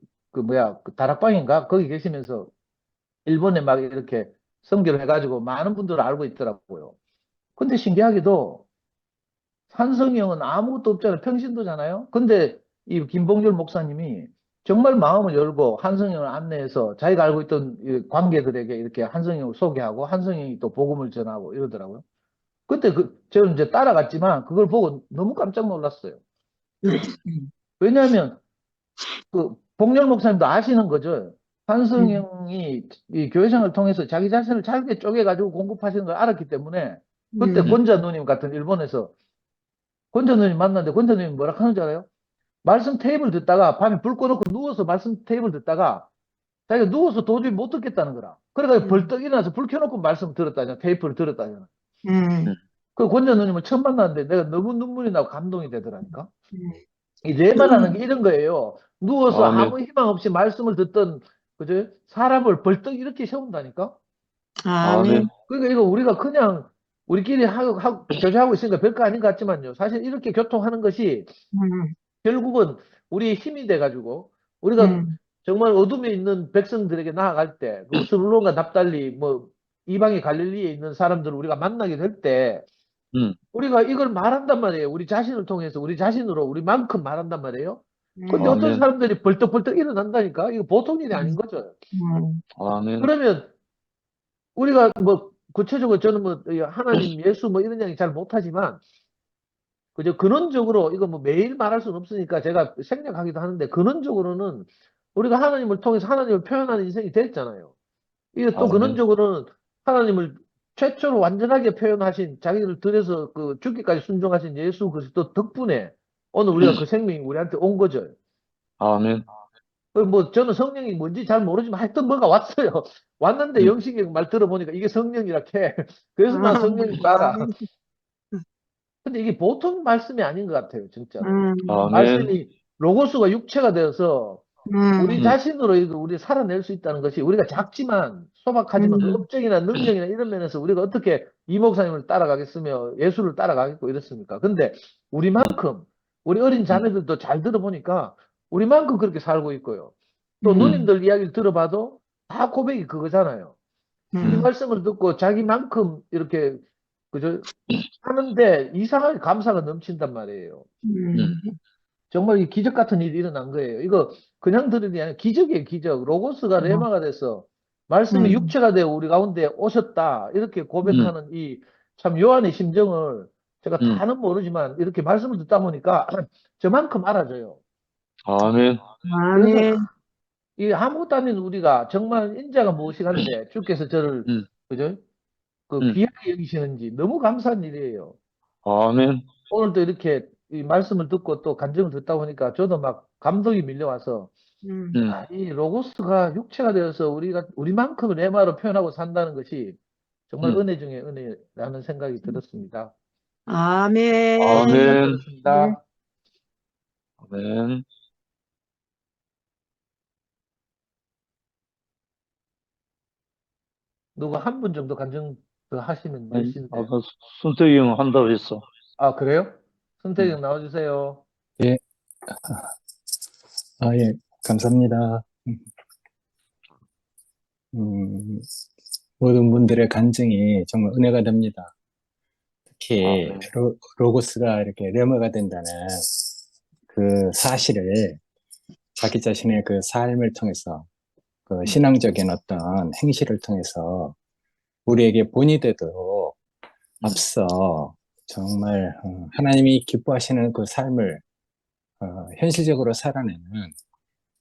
다락방인가? 거기 계시면서 일본에 막 이렇게 선교를 해가지고 많은 분들을 알고 있더라고요. 근데 신기하게도 산성형은 아무것도 없잖아요. 평신도잖아요. 근데 이 김봉준 목사님이 정말 마음을 열고 한성형을 안내해서 자기가 알고 있던 이 관계들에게 이렇게 한성형을 소개하고 한성형이 또 복음을 전하고 이러더라고요. 그때 저는 이제 따라갔지만 그걸 보고 너무 깜짝 놀랐어요. 왜냐하면 그 복렬 목사님도 아시는 거죠. 한성형이 이 교회생활을 통해서 자기 자신을 잘게 쪼개가지고 공급하시는 걸 알았기 때문에 그때 권자 누님 같은 일본에서 권자 누님 만났는데 권자 누님이 뭐라 하는 줄 알아요? 말씀 테이블 듣다가 밤에 불 꺼놓고 누워서 말씀 테이블 듣다가 자기가 누워서 도저히 못 듣겠다는 거라. 그래가지고 벌떡 일어나서 불 켜놓고 말씀 들었다잖아. 테이프를 들었다잖아. 그 권자 누님을 처음 만났는데 내가 너무 눈물이 나고 감동이 되더라니까. 이 레바라는 게 이런 거예요. 누워서 아멘. 아무 희망 없이 말씀을 듣던 그죠? 사람을 벌떡 이렇게 세운다니까. 아멘. 그러니까 이거 우리가 그냥 우리끼리 교제하고 있으니까 별거 아닌 것 같지만요. 사실 이렇게 교통하는 것이 결국은 우리의 힘이 돼가지고 우리가 정말 어둠에 있는 백성들에게 나아갈 때, 그 스불론과 납달리 뭐 이방의 갈릴리에 있는 사람들을 우리가 만나게 될 때, 음. 우리가 이걸 말한단 말이에요. 우리 자신을 통해서 우리 자신으로 우리만큼 말한단 말이에요. 근데 어떤 아멘. 사람들이 벌떡벌떡 일어난다니까. 이거 보통 일이 아닌 거죠. 아멘. 그러면 우리가 뭐 구체적으로 저는 뭐 하나님, 예수 뭐 이런 이야기 잘 못하지만 그죠? 근원적으로 이거 뭐 매일 말할 수는 없으니까 제가 생략하기도 하는데 근원적으로는 우리가 하나님을 통해서 하나님을 표현하는 인생이 됐잖아요. 이게 또 네. 아멘. 근원적으로는 하나님을 최초로 완전하게 표현하신 자기를 들여서 그 죽기까지 순종하신 예수 그리스도 덕분에 오늘 우리가 그 생명이 우리한테 온 거죠. 아멘. 뭐 저는 성령이 뭔지 잘 모르지만 하여튼 뭐가 왔어요. 왔는데 음. 영식이 말 들어보니까 이게 성령이라 해. 그래서 난 성령이 따라. 아멘. 근데 이게 보통 말씀이 아닌 것 같아요, 진짜로. 아멘. 말씀이 로고스가 육체가 되어서 우리 음. 자신으로 이거 우리 살아낼 수 있다는 것이 우리가 작지만 소박하지만 그 업적이나 능력이나 이런 면에서 우리가 어떻게 이 목사님을 따라가겠으며 예수를 따라가겠고 이렇습니까? 근데 우리만큼 우리 어린 자매들도 잘 들어보니까 우리만큼 그렇게 살고 있고요. 또 누님들 이야기를 들어봐도 다 고백이 그거잖아요. 이 말씀을 듣고 자기만큼 이렇게 그저 하는데 이상하게 감사가 넘친단 말이에요. 정말 이 기적 같은 일이 일어난 거예요. 이거 그냥 들은 게 아니라 기적이에요, 기적. 로고스가 레마가 돼서 말씀이 육체가 되어 우리 가운데 오셨다. 이렇게 고백하는 이 참 요한의 심정을 제가 다는 모르지만 이렇게 말씀을 듣다 보니까 저만큼 알아줘요. 아멘. 그래서 아멘. 이 아무것도 아닌 우리가 정말 인자가 무엇이간데 주께서 저를 음. 그죠? 그 귀하게 여기시는지 너무 감사한 일이에요. 아멘. 오늘도 이렇게 이 말씀을 듣고 또 간증을 듣다 보니까 저도 막 감동이 밀려와서 아, 이 로고스가 육체가 되어서 우리가 우리만큼 레마로 표현하고 산다는 것이 정말 은혜 중에 은혜라는 생각이 들었습니다. 아멘. 잘 아멘. 들었습니다. 아멘. 누가 한 분 정도 간증 더 하시면 되시는데. 아까 순택이 형 한다고 했어. 아, 그래요? 선택이 형 나와주세요. 예, 예, 감사합니다. 모든 분들의 간증이 정말 은혜가 됩니다. 특히 아멘. 로고스가 이렇게 레머가 된다는 그 사실을 자기 자신의 그 삶을 통해서 그 신앙적인 어떤 행실을 통해서 우리에게 본이 되도록 앞서 정말 하나님이 기뻐하시는 그 삶을 현실적으로 살아내는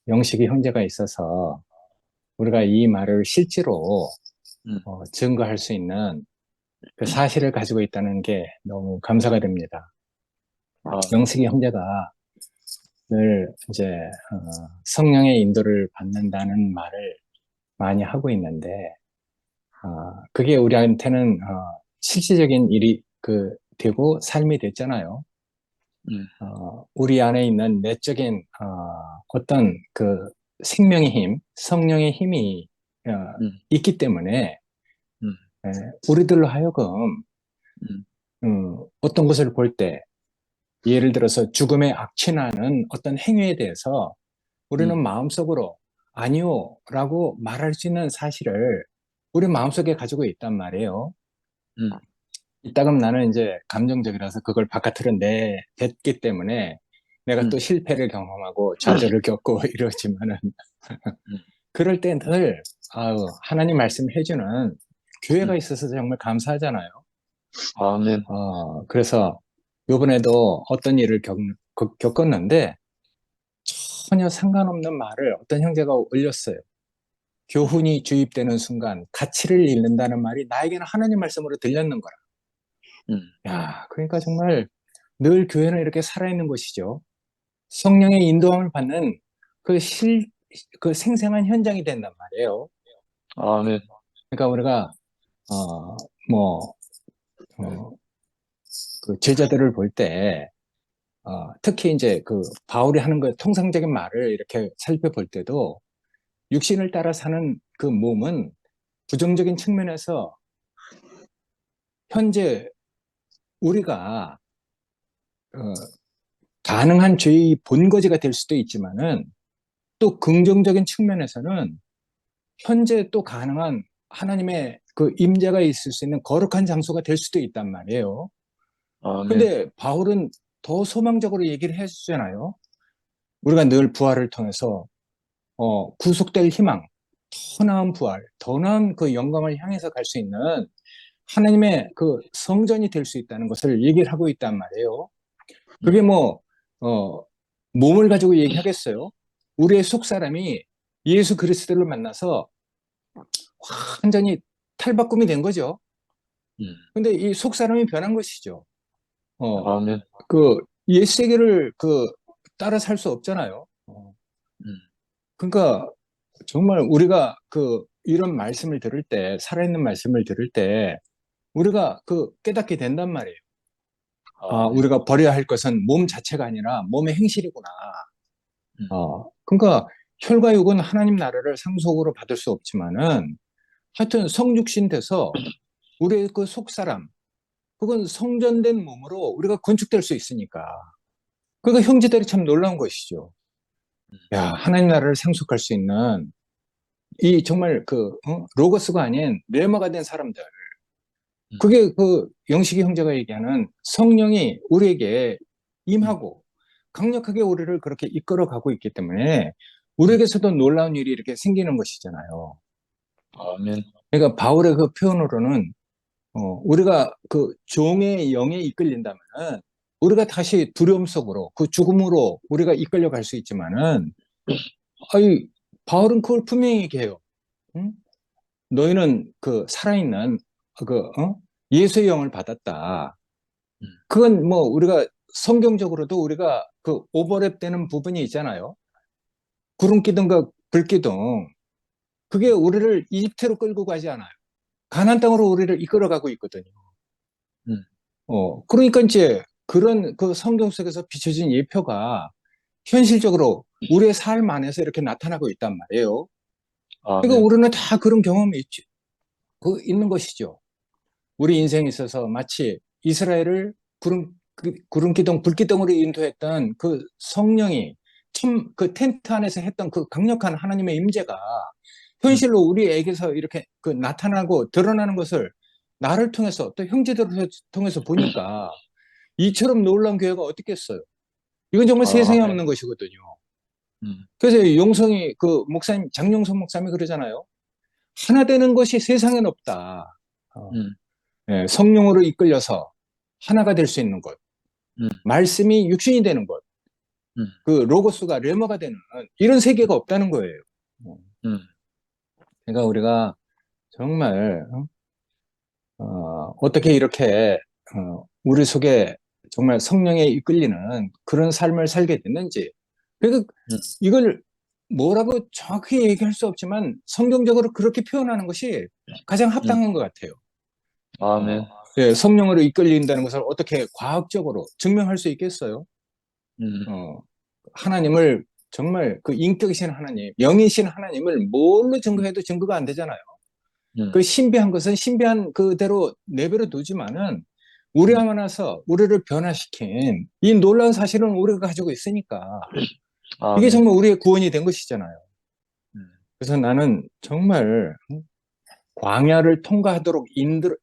영식이 형제가 있어서 우리가 이 말을 실제로 증거할 수 있는 그 사실을 가지고 있다는 게 너무 감사가 됩니다. 영식이 형제가 늘 이제 성령의 인도를 받는다는 말을 많이 하고 있는데 그게 우리한테는 실질적인 일이 되고 삶이 됐잖아요. 우리 안에 있는 내적인 어떤 그 생명의 힘, 성령의 힘이 있기 때문에 우리들로 하여금 어떤 것을 볼 때 예를 들어서 죽음의 악취나는 어떤 행위에 대해서 우리는 마음속으로 아니요 라고 말할 수 있는 사실을 우리 마음속에 가지고 있단 말이에요. 이따금 나는 이제 감정적이라서 그걸 바깥으로 내뱉기 때문에 내가 또 실패를 경험하고 좌절을 겪고 이러지만은 그럴 때 늘 하나님 말씀을 해주는 교회가 있어서 정말 감사하잖아요. 아멘. 그래서 이번에도 어떤 일을 겪었는데 전혀 상관없는 말을 어떤 형제가 올렸어요. 교훈이 주입되는 순간 가치를 잃는다는 말이 나에게는 하나님 말씀으로 들렸는 거라. 야, 그러니까 정말 늘 교회는 이렇게 살아있는 곳이죠. 성령의 인도함을 받는 그 생생한 현장이 된단 말이에요. 아멘. 그러니까 우리가 그 제자들을 볼 때 특히 이제 그 바울이 하는 그 통상적인 말을 이렇게 살펴볼 때도 육신을 따라 사는 그 몸은 부정적인 측면에서 현재 우리가 가능한 죄의 본거지가 될 수도 있지만은 또 긍정적인 측면에서는 현재 또 가능한 하나님의 그 임재가 있을 수 있는 거룩한 장소가 될 수도 있단 말이에요. 근데 바울은 더 소망적으로 얘기를 해주잖아요. 우리가 늘 부활을 통해서 구속될 희망, 더 나은 부활, 더 나은 그 영광을 향해서 갈 수 있는 하나님의 그 성전이 될 수 있다는 것을 얘기를 하고 있단 말이에요. 그게 몸을 가지고 얘기하겠어요? 우리의 속 사람이 예수 그리스도를 만나서 완전히 탈바꿈이 된 거죠. 근데 이 속 사람이 변한 것이죠. 아멘. 그 옛 세계를 따라 살 수 없잖아요. 그러니까 정말 우리가 이런 말씀을 들을 때, 살아있는 말씀을 들을 때 우리가 깨닫게 된단 말이에요. 우리가 버려야 할 것은 몸 자체가 아니라 몸의 행실이구나. 그러니까 혈과 육은 하나님 나라를 상속으로 받을 수 없지만은 하여튼 성육신 돼서 우리의 그 속사람, 그건 성전된 몸으로 우리가 건축될 수 있으니까. 그러니까 형제들이 참 놀라운 것이죠. 야, 하나님 나라를 상속할 수 있는 이 정말 로고스가 아닌 레마가 된 사람들. 그게 영식이 형제가 얘기하는 성령이 우리에게 임하고 강력하게 우리를 그렇게 이끌어 가고 있기 때문에 우리에게서도 놀라운 일이 이렇게 생기는 것이잖아요. 아멘. 그러니까 바울의 그 표현으로는 우리가 종의 영에 이끌린다면은 우리가 다시 두려움 속으로 죽음으로 우리가 이끌려 갈 수 있지만은 바울은 그걸 분명히 얘기해요. 응? 너희는 살아있는 예수의 영을 받았다. 그건 뭐 우리가 성경적으로도 우리가 오버랩되는 부분이 있잖아요. 구름기둥과 불기둥. 그게 우리를 이집트로 끌고 가지 않아요. 가나안 땅으로 우리를 이끌어가고 있거든요. 그러니까 이제 그런 성경 속에서 비춰진 예표가 현실적으로 우리의 삶 안에서 이렇게 나타나고 있단 말이에요. 그러니까 아멘. 우리는 다 그런 경험이 있는 것이죠. 우리 인생에 있어서 마치 이스라엘을 구름기둥, 불기둥으로 인도했던 그 성령이 참 텐트 안에서 했던 그 강력한 하나님의 임재가 현실로 우리에게서 이렇게 나타나고 드러나는 것을 나를 통해서 또 형제들을 통해서 보니까 이처럼 놀라운 교회가 어딨겠어요. 이건 정말 세상에 아멘. 없는 것이거든요. 그래서 용성이 목사님, 장용성 목사님이 그러잖아요. 하나 되는 것이 세상엔 없다. 예, 성령으로 이끌려서 하나가 될 수 있는 것. 말씀이 육신이 되는 것. 로고스가 레머가 되는 이런 세계가 없다는 거예요. 그러니까 우리가 정말 어떻게 이렇게 우리 속에 정말 성령에 이끌리는 그런 삶을 살게 됐는지. 그러니까 이걸 뭐라고 정확히 얘기할 수 없지만 성경적으로 그렇게 표현하는 것이 가장 합당한 것 같아요. 아멘. 예, 성령으로 이끌린다는 것을 어떻게 과학적으로 증명할 수 있겠어요? 하나님을 정말 인격이신 하나님, 영이신 하나님을 뭘로 증거해도 증거가 안 되잖아요. 그 신비한 것은 신비한 그대로 내버려 두지만은 우리 안에서 우리를 변화시킨 이 놀라운 사실은 우리가 가지고 있으니까 이게 아멘. 정말 우리의 구원이 된 것이잖아요. 그래서 나는 정말 광야를 통과하도록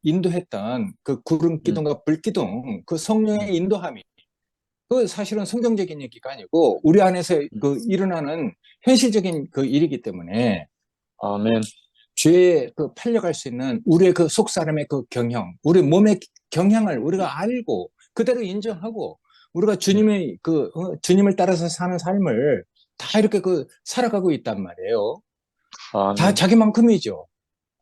인도했던 그 구름기둥과 불기둥, 그 성령의 인도함이 사실은 성경적인 얘기가 아니고 우리 안에서 일어나는 현실적인 일이기 때문에 아멘. 죄에 팔려갈 수 있는 우리의 속 사람의 경향, 우리 몸의 경향을 우리가 알고 그대로 인정하고 우리가 주님의 주님을 따라서 사는 삶을 다 이렇게 살아가고 있단 말이에요. 아멘. 다 자기만큼이죠.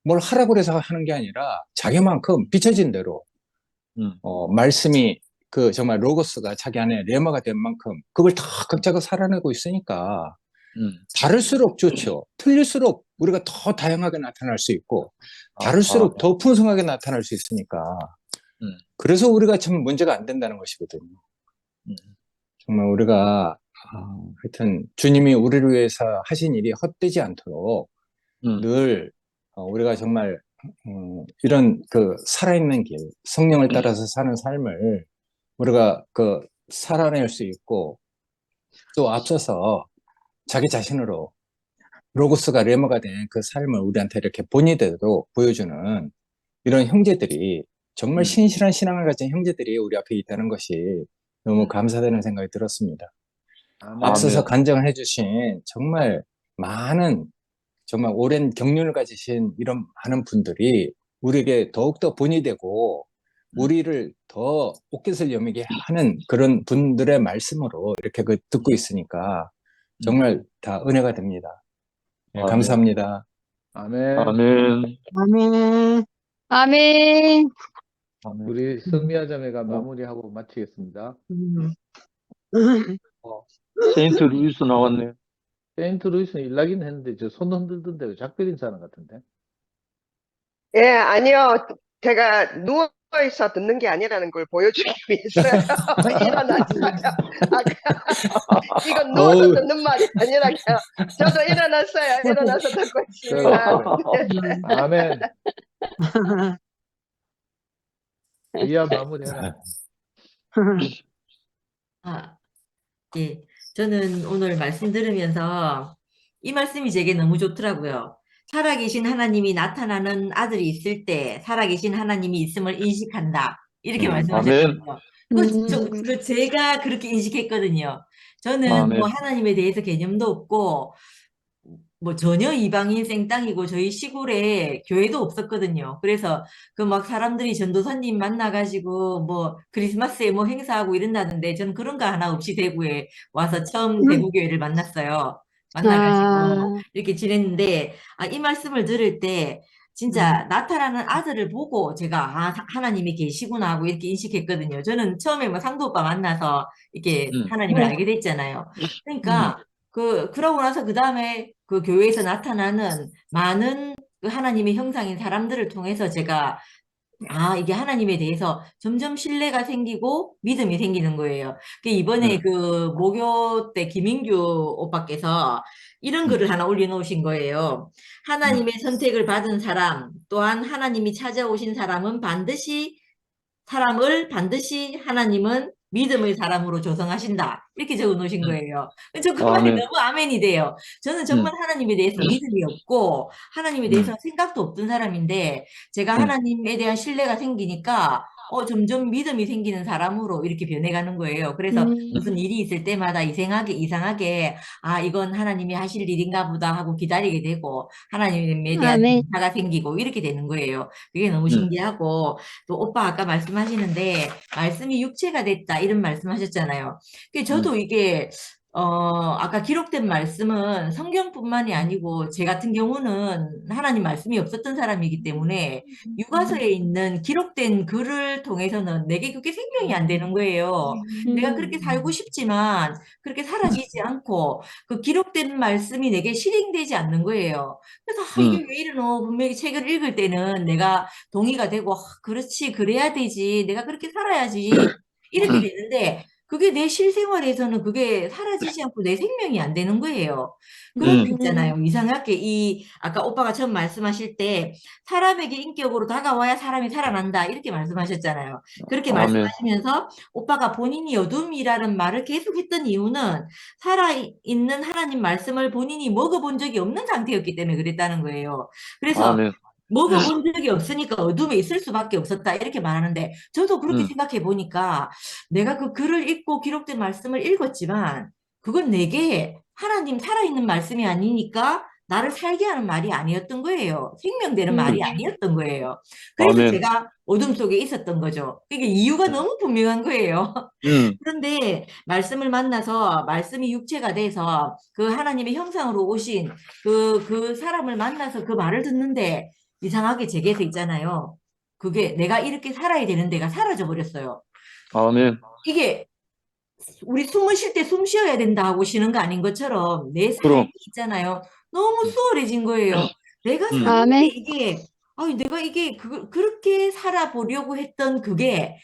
뭘 하라고 해서 하는 게 아니라 자기만큼 비춰진 대로 말씀이 정말 로고스가 자기 안에 레마가 된 만큼 그걸 다 각자가 살아내고 있으니까 다를수록 좋죠. 틀릴수록 우리가 더 다양하게 나타날 수 있고 다를수록 더 풍성하게 나타날 수 있으니까 그래서 우리가 참 문제가 안 된다는 것이거든요. 정말 우리가 하여튼 주님이 우리를 위해서 하신 일이 헛되지 않도록 늘 우리가 정말 이런 살아있는 길, 성령을 따라서 사는 삶을 우리가 살아낼 수 있고 또 앞서서 자기 자신으로 로고스가 레머가 된 그 삶을 우리한테 이렇게 본의대로 보여주는 이런 형제들이 정말 신실한 신앙을 가진 형제들이 우리 앞에 있다는 것이 너무 감사되는 생각이 들었습니다. 앞서서 아멘. 간증을 해주신 정말 많은 정말 오랜 경륜을 가지신 이런 많은 분들이 우리에게 더욱더 본이 되고 우리를 더 옷깃을 여미게 하는 그런 분들의 말씀으로 이렇게 듣고 있으니까 정말 다 은혜가 됩니다. 네, 아멘. 감사합니다. 아멘. 아멘. 아멘. 아멘. 아멘. 우리 성미아 자매가 마무리하고 마치겠습니다. 세인트 루이스 나왔네. 세인트 루이스는 일나긴 했는데 저 손 흔들던데 왜 작별 인사하는 것 같은데? 예, 아니요. 제가 누워있어 듣는 게 아니라는 걸 보여주기 위해서 일어났어요. 이건 누워서 어우. 듣는 말이 아니라 그냥 저도 일어났어요. 일어나서 듣고 있습니다. 그래. 아멘. 이야 마무리해라. 예. 저는 오늘 말씀 들으면서 이 말씀이 제게 너무 좋더라고요. 살아계신 하나님이 나타나는 아들이 있을 때 살아계신 하나님이 있음을 인식한다. 이렇게 말씀하셨거든요. 제가 그렇게 인식했거든요. 저는 아멘. 뭐 하나님에 대해서 개념도 없고 뭐 전혀 이방인 생땅이고 저희 시골에 교회도 없었거든요. 그래서 그 막 사람들이 전도사님 만나가지고 뭐 크리스마스에 뭐 행사하고 이런다는데 저는 그런 거 하나 없이 대구에 와서 처음 대구교회를 만났어요. 만나가지고 이렇게 지냈는데 이 말씀을 들을 때 진짜 나타나는 아들을 보고 제가 하나님이 계시구나 하고 이렇게 인식했거든요. 저는 처음에 뭐 상도 오빠 만나서 이렇게 하나님을 알게 됐잖아요. 그러니까 그러고 나서 그 다음에 그 교회에서 나타나는 많은 그 하나님의 형상인 사람들을 통해서 제가 이게 하나님에 대해서 점점 신뢰가 생기고 믿음이 생기는 거예요. 이번에 그 목요 때 김인규 오빠께서 이런 글을 하나 올려놓으신 거예요. 하나님의 선택을 받은 사람 또한 하나님이 찾아오신 사람은 사람을 반드시 하나님은 믿음의 사람으로 조성하신다. 이렇게 적어 놓으신 거예요. 저 그 말이 아멘. 너무 아멘이 돼요. 저는 정말 하나님에 대해서 믿음이 없고 하나님에 대해서 생각도 없던 사람인데 제가 하나님에 대한 신뢰가 생기니까 점점 믿음이 생기는 사람으로 이렇게 변해가는 거예요. 그래서 무슨 일이 있을 때마다 이상하게 이건 하나님이 하실 일인가 보다 하고 기다리게 되고 하나님에 대한 아멘. 감사가 생기고 이렇게 되는 거예요. 그게 너무 신기하고 또 오빠 아까 말씀하시는데 말씀이 육체가 됐다 이런 말씀하셨잖아요. 저도 이게 아까 기록된 말씀은 성경뿐만이 아니고 제 같은 경우는 하나님 말씀이 없었던 사람이기 때문에 유가서에 있는 기록된 글을 통해서는 내게 그게 생명이 안 되는 거예요. 내가 그렇게 살고 싶지만 그렇게 살아지지 않고 그 기록된 말씀이 내게 실행되지 않는 거예요. 그래서 이게 왜 이러노? 분명히 책을 읽을 때는 내가 동의가 되고 그렇지 그래야 되지 내가 그렇게 살아야지 이렇게 되는데 그게 내 실생활에서는 그게 사라지지 않고 내 생명이 안 되는 거예요. 그런 거 있잖아요. 이상하게 아까 오빠가 처음 말씀하실 때 사람에게 인격으로 다가와야 사람이 살아난다 이렇게 말씀하셨잖아요. 그렇게 아멘. 말씀하시면서 오빠가 본인이 어둠이라는 말을 계속 했던 이유는 살아있는 하나님 말씀을 본인이 먹어본 적이 없는 상태였기 때문에 그랬다는 거예요. 그래서 아멘. 먹어본 적이 없으니까 어둠에 있을 수밖에 없었다 이렇게 말하는데 저도 그렇게 생각해 보니까 내가 그 글을 읽고 기록된 말씀을 읽었지만 그건 내게 하나님 살아있는 말씀이 아니니까 나를 살게 하는 말이 아니었던 거예요. 생명되는 말이 아니었던 거예요. 그래서 아멘. 제가 어둠 속에 있었던 거죠. 이게 이유가 너무 분명한 거예요. 그런데 말씀을 만나서 말씀이 육체가 돼서 그 하나님의 형상으로 오신 그 사람을 만나서 그 말을 듣는데 이상하게 제게서 있잖아요. 그게 내가 이렇게 살아야 되는 데가 사라져 버렸어요. 아멘. 이게 우리 숨을 쉴 때 숨 쉬어야 된다 하고 쉬는 거 아닌 것처럼 내 그럼. 삶이 있잖아요. 너무 수월해진 거예요. 내가 사는데 아멘. 내가 이게 그렇게 살아보려고 했던 그게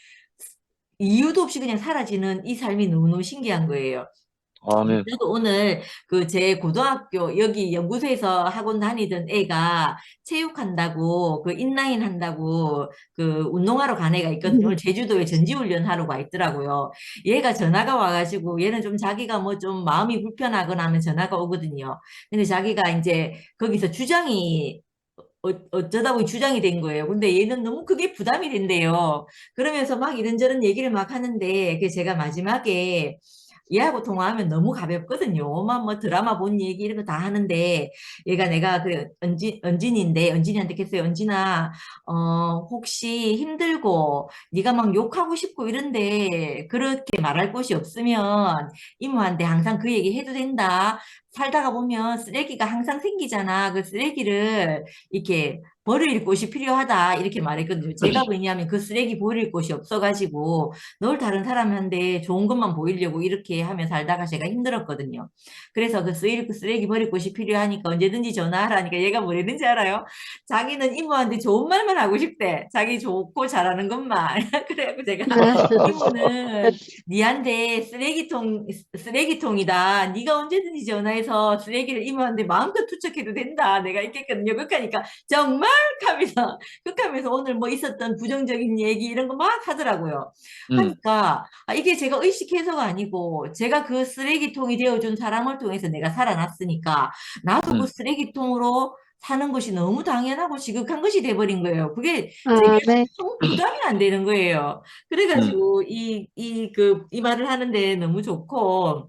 이유도 없이 그냥 사라지는 이 삶이 너무너무 신기한 거예요. 아멘. 저도 오늘 제 고등학교 여기 연구소에서 학원 다니던 애가 체육한다고 인라인 한다고 운동하러 간 애가 있거든요. 오늘 제주도에 전지훈련 하러 가 있더라고요. 얘가 전화가 와가지고 얘는 좀 자기가 뭐 좀 마음이 불편하거나 하면 전화가 오거든요. 근데 자기가 이제 거기서 주장이 어쩌다 보니 주장이 된 거예요. 근데 얘는 너무 그게 부담이 된대요. 그러면서 막 이런저런 얘기를 막 하는데 제가 마지막에 얘하고 통화하면 너무 가볍거든요. 뭐 드라마 본 얘기 이런 거 다 하는데 얘가 내가 그 은진이한테 그랬어요. 은진아, 혹시 힘들고 네가 막 욕하고 싶고 이런데 그렇게 말할 곳이 없으면 이모한테 항상 그 얘기 해도 된다. 살다가 보면 쓰레기가 항상 생기잖아. 그 쓰레기를 이렇게 버릴 곳이 필요하다. 이렇게 말했거든요. 제가 왜냐하면 그 쓰레기 버릴 곳이 없어가지고 늘 다른 사람한테 좋은 것만 보이려고 이렇게 하며 살다가 제가 힘들었거든요. 그래서 그 쓰레기 버릴 곳이 필요하니까 언제든지 전화하라니까 얘가 뭐랬는지 알아요? 자기는 이모한테 좋은 말만 하고 싶대. 자기 좋고 잘하는 것만. 그래갖고 제가 이모는 니한테 쓰레기통이다. 네가 언제든지 전화해서 쓰레기를 이모한테 마음껏 투척해도 된다. 내가 있겠거든요. 그러니까 정말 하면서 극하면서 오늘 뭐 있었던 부정적인 얘기 이런 거 막 하더라고요. 하니까 이게 제가 의식해서가 아니고 제가 그 쓰레기통이 되어준 사람을 통해서 내가 살아났으니까 나도 그 쓰레기통으로 사는 것이 너무 당연하고 지극한 것이 돼버린 거예요. 그게 제게 네. 너무 부담이 안 되는 거예요. 그래가지고 이 말을 하는데 너무 좋고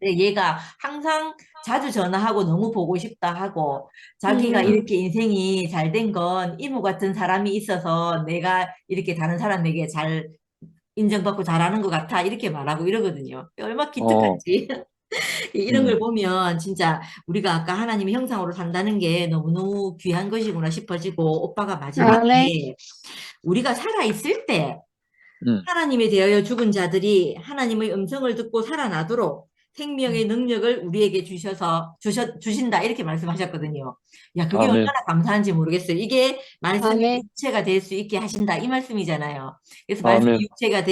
네, 얘가 항상 자주 전화하고 너무 보고 싶다 하고 자기가 이렇게 인생이 잘 된 건 이모 같은 사람이 있어서 내가 이렇게 다른 사람에게 잘 인정받고 잘하는 것 같아 이렇게 말하고 이러거든요. 얼마나 기특한지. 이런 걸 보면 진짜 우리가 아까 하나님의 형상으로 산다는 게 너무너무 귀한 것이구나 싶어지고 오빠가 네. 마지막에 우리가 살아있을 때 하나님에 대하여 죽은 자들이 하나님의 음성을 듣고 살아나도록 생명의 능력을 우리에게 주신다. 이렇게 말씀하셨거든요. 야, 그게 아멘. 얼마나 감사한지 모르겠어요. 이게 말씀이 네. 육체가 될 수 있게 하신다. 이 말씀이잖아요. 그래서 말씀이 아멘. 육체가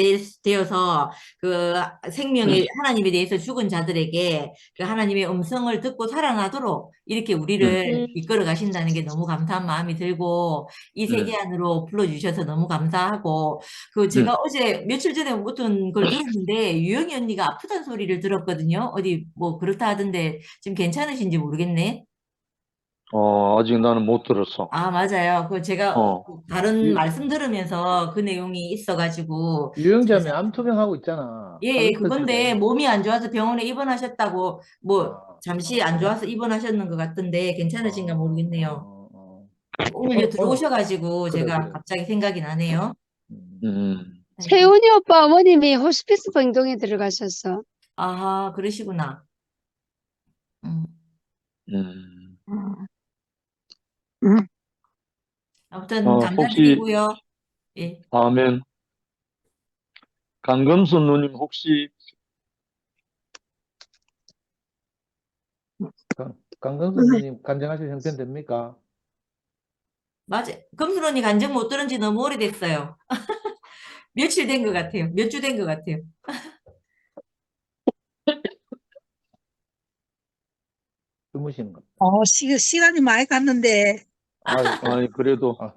되어서 그 생명의 하나님에 대해서 죽은 자들에게 그 하나님의 음성을 듣고 살아나도록 이렇게 우리를 이끌어 가신다는 게 너무 감사한 마음이 들고 이 세계 안으로 불러주셔서 너무 감사하고 그 제가 어제 며칠 전에 어떤 걸 들었는데 유영이 언니가 아프다는 소리를 들었거든요. 어디 뭐 그렇다 하던데 지금 괜찮으신지 모르겠네. 아직 나는 못 들었어. 아, 맞아요. 그 제가 다른 유, 말씀 들으면서 그 내용이 있어가지고 유영자매 암투병하고 있잖아. 예, 가급적 그건데 잘. 몸이 안 좋아서 병원에 입원하셨다고 뭐 아, 잠시 안 좋아서 입원하셨는 것 같던데 괜찮으신가 모르겠네요. 오늘 오늘 들어오셔가지고 그래 제가 그래. 갑자기 생각이 나네요. 음, 아이고. 세훈이 오빠 어머님이 호스피스 병동에 들어가셨어. 아하, 그러시구나. 음. 음. 음. 아무튼 혹시, 감사드리고요. 예. 아멘. 강금수 누님 혹시, 강강수 누님 간증하실 형편 됩니까? 맞아. 금순 언니 간증 못 들은 지 너무 오래됐어요. 며칠 된 것 같아요. 몇 주 된 것 같아요. 주무시는 거. 시간이 많이 갔는데, 아니, 그래도, 아,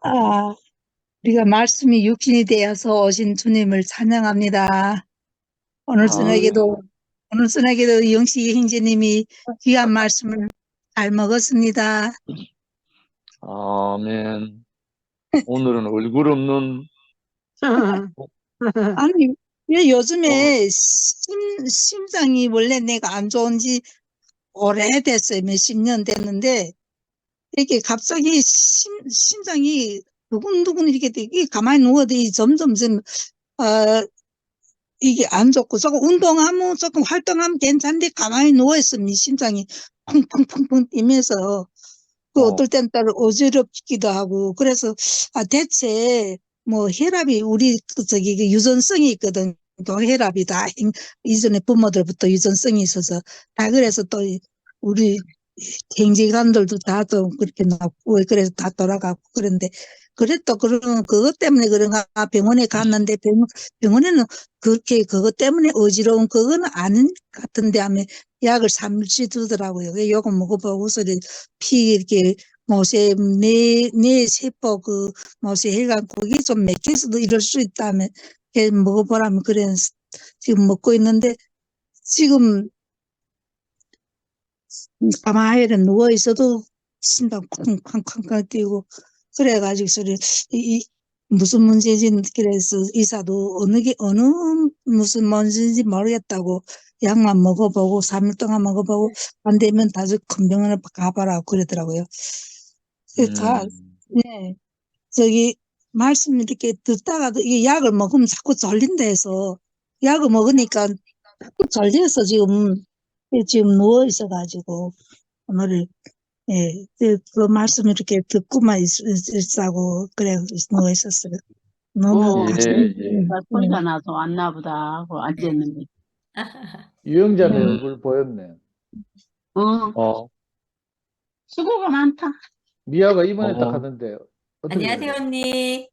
아, 우리가 말씀이 육신이 되어서 오신 주님을 찬양합니다. 오늘 저녁에도, 오늘 저녁에도 영시 형제님이 귀한 말씀을 잘 먹었습니다. 아멘. 오늘은 얼굴 없는, 아니, 왜 오늘, 요즘에 심장이 원래 내가 안 좋은 지 오래됐어요. 몇십 년 됐는데, 이렇게 갑자기 심장이 두근두근 이렇게 되게 가만히 누워도 점점, 이게 안 좋고, 조금 운동하면, 조금 활동하면 괜찮은데, 가만히 누워있으면 심장이 펑펑펑펑 뛰면서, 그 어떨 땐 또 어지럽기도 하고, 그래서, 대체, 뭐, 혈압이, 우리, 그 유전성이 있거든. 또 혈압이 다, 이전에 부모들부터 유전성이 있어서, 다 그래서 또, 우리, 경제관들도 다 또 그렇게 높고, 그래서 다 돌아가고, 그런데, 그래도 그것 때문에 그런가 병원에 갔는데, 병원에는 그렇게 그것 때문에 어지러운 그거는 아닌 것 같은데 하면 약을 3일치 주더라고요. 요거 먹어보고서 피 이렇게 모세 뇌 세포 그 모세 혈관 거기 좀 맥혀서도 이럴 수 있다면 먹어보라면 그래 지금 먹고 있는데 지금 가만히 누워 있어도 심장 쿵쾅쾅쾅 뛰고 그래가지고 소리 무슨 문제인지 그래서 의사도 어느 무슨 문제인지 모르겠다고 약만 먹어보고 3일 동안 먹어보고 안 되면 다시 큰 병원에 가봐라 그러더라고요. 가, 네. 저기 말씀 이렇게 듣다가도 이게 약을 먹으면 자꾸 졸린다 해서 약을 먹으니까 자꾸 졸려서 지금 누워 있어가지고 오늘 예, 그 말씀 이렇게 듣고만 있으라고 그래 누워 있었어요. 너무 예, 예. 소리가 나서 왔나 보다 하고 앉았는데. 유영자의 네. 얼굴 보였네. 어, 수고가 많다. 미아가 입원했다 어, 하던데 어떻게 안녕하세요, 되나요? 언니.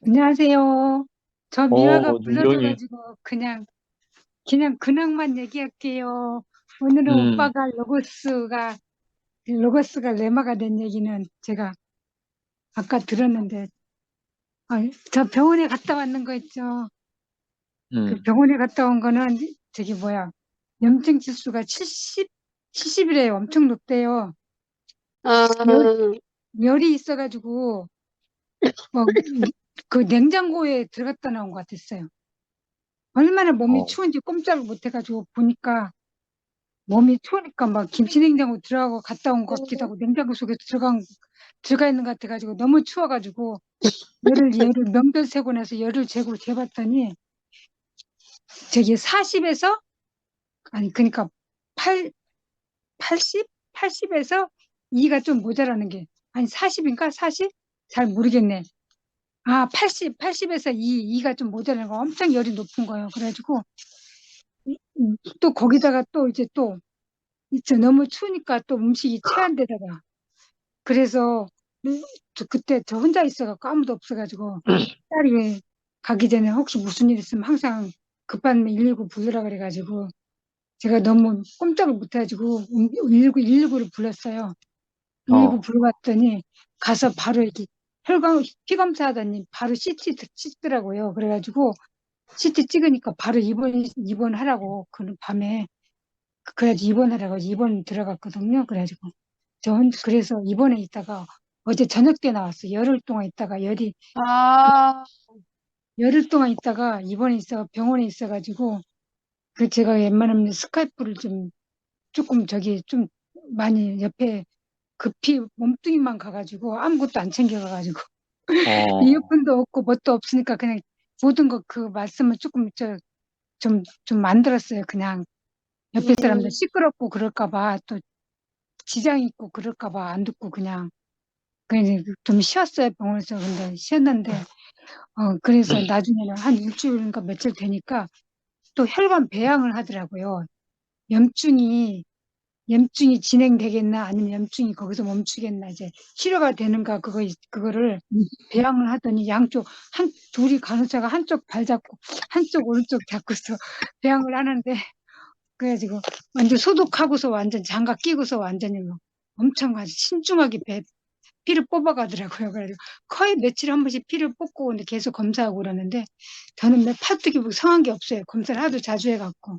안녕하세요. 저 미화가 윤정이. 불러줘가지고 그냥 근황만 얘기할게요. 오늘은 음, 오빠가 로고스가 레마가 된 얘기는 제가 아까 들었는데, 저 병원에 갔다 왔는 거 있죠. 그 병원에 갔다 온 거는 저기 뭐야, 염증 지수가 70이래요. 엄청 높대요. 아, 열이 있어가지고 그 냉장고에 들어갔다 나온 것 같았어요. 얼마나 몸이 어, 추운지 꼼짝을 못 해가지고 보니까 몸이 추우니까 막 김치냉장고 들어가고 갔다 온 것 같기도 하고 냉장고 속에 들어가 있는 것 같아가지고 너무 추워가지고 열을 명절 세고 나서 열을 재봤더니 저기 40에서 그러니까 80에서 2가 좀 모자라는 게 40인가 40? 잘 모르겠네. 80에서 2가 좀 모자라는 거 엄청 열이 높은 거예요. 그래가지고 또 거기다가 또 이제 또 있죠. 너무 추우니까 또 음식이 체한데다가 그래서 그때 저 혼자 있어갖고 아무도 없어가지고 딸이 가기 전에 혹시 무슨 일 있으면 항상 급한 119 부르라 그래가지고 제가 너무 꼼짝을 못해가지고 119를 불렀어요. 119 불러봤더니 가서 바로 이렇게 피 검사하더니 바로 CT 찍더라고요. 그래가지고 CT 찍으니까 바로 입원하라고 그 밤에 그래가지고 입원하라고 입원 들어갔거든요. 그래가지고 그래서 입원에 있다가 어제 저녁 때 나왔어. 열흘 동안 있다가 아, 열흘 동안 있다가 입원에 있어 병원에 있어가지고 그 제가 웬만하면 스카이프를 조금 좀 많이 옆에 급히 몸뚱이만 가가지고 아무것도 안 챙겨가가지고 이어폰도 없고 뭣도 없으니까 그냥 모든 거 그 말씀을 조금 좀 만들었어요. 그냥 옆에 사람들 시끄럽고 그럴까봐 또 지장 있고 그럴까봐 안 듣고 그냥 좀 쉬었어요. 병원에서. 근데 쉬었는데 그래서 나중에는 한 일주일인가 며칠 되니까 또 혈관 배양을 하더라고요. 염증이 진행되겠나 아니면 염증이 거기서 멈추겠나 이제 치료가 되는가 그거를 배양을 하더니 양쪽 둘이 간호사가 한쪽 발 잡고 한쪽 오른쪽 잡고서 배양을 하는데 그래가지고 완전 소독하고서 완전 장갑 끼고서 완전히 뭐 엄청 아주 신중하게 피를 뽑아가더라고요. 그래서 거의 며칠에 한 번씩 피를 뽑고 근데 계속 검사하고 그러는데 저는 파특이 성한 게 없어요. 검사를 하도 자주 해갖고.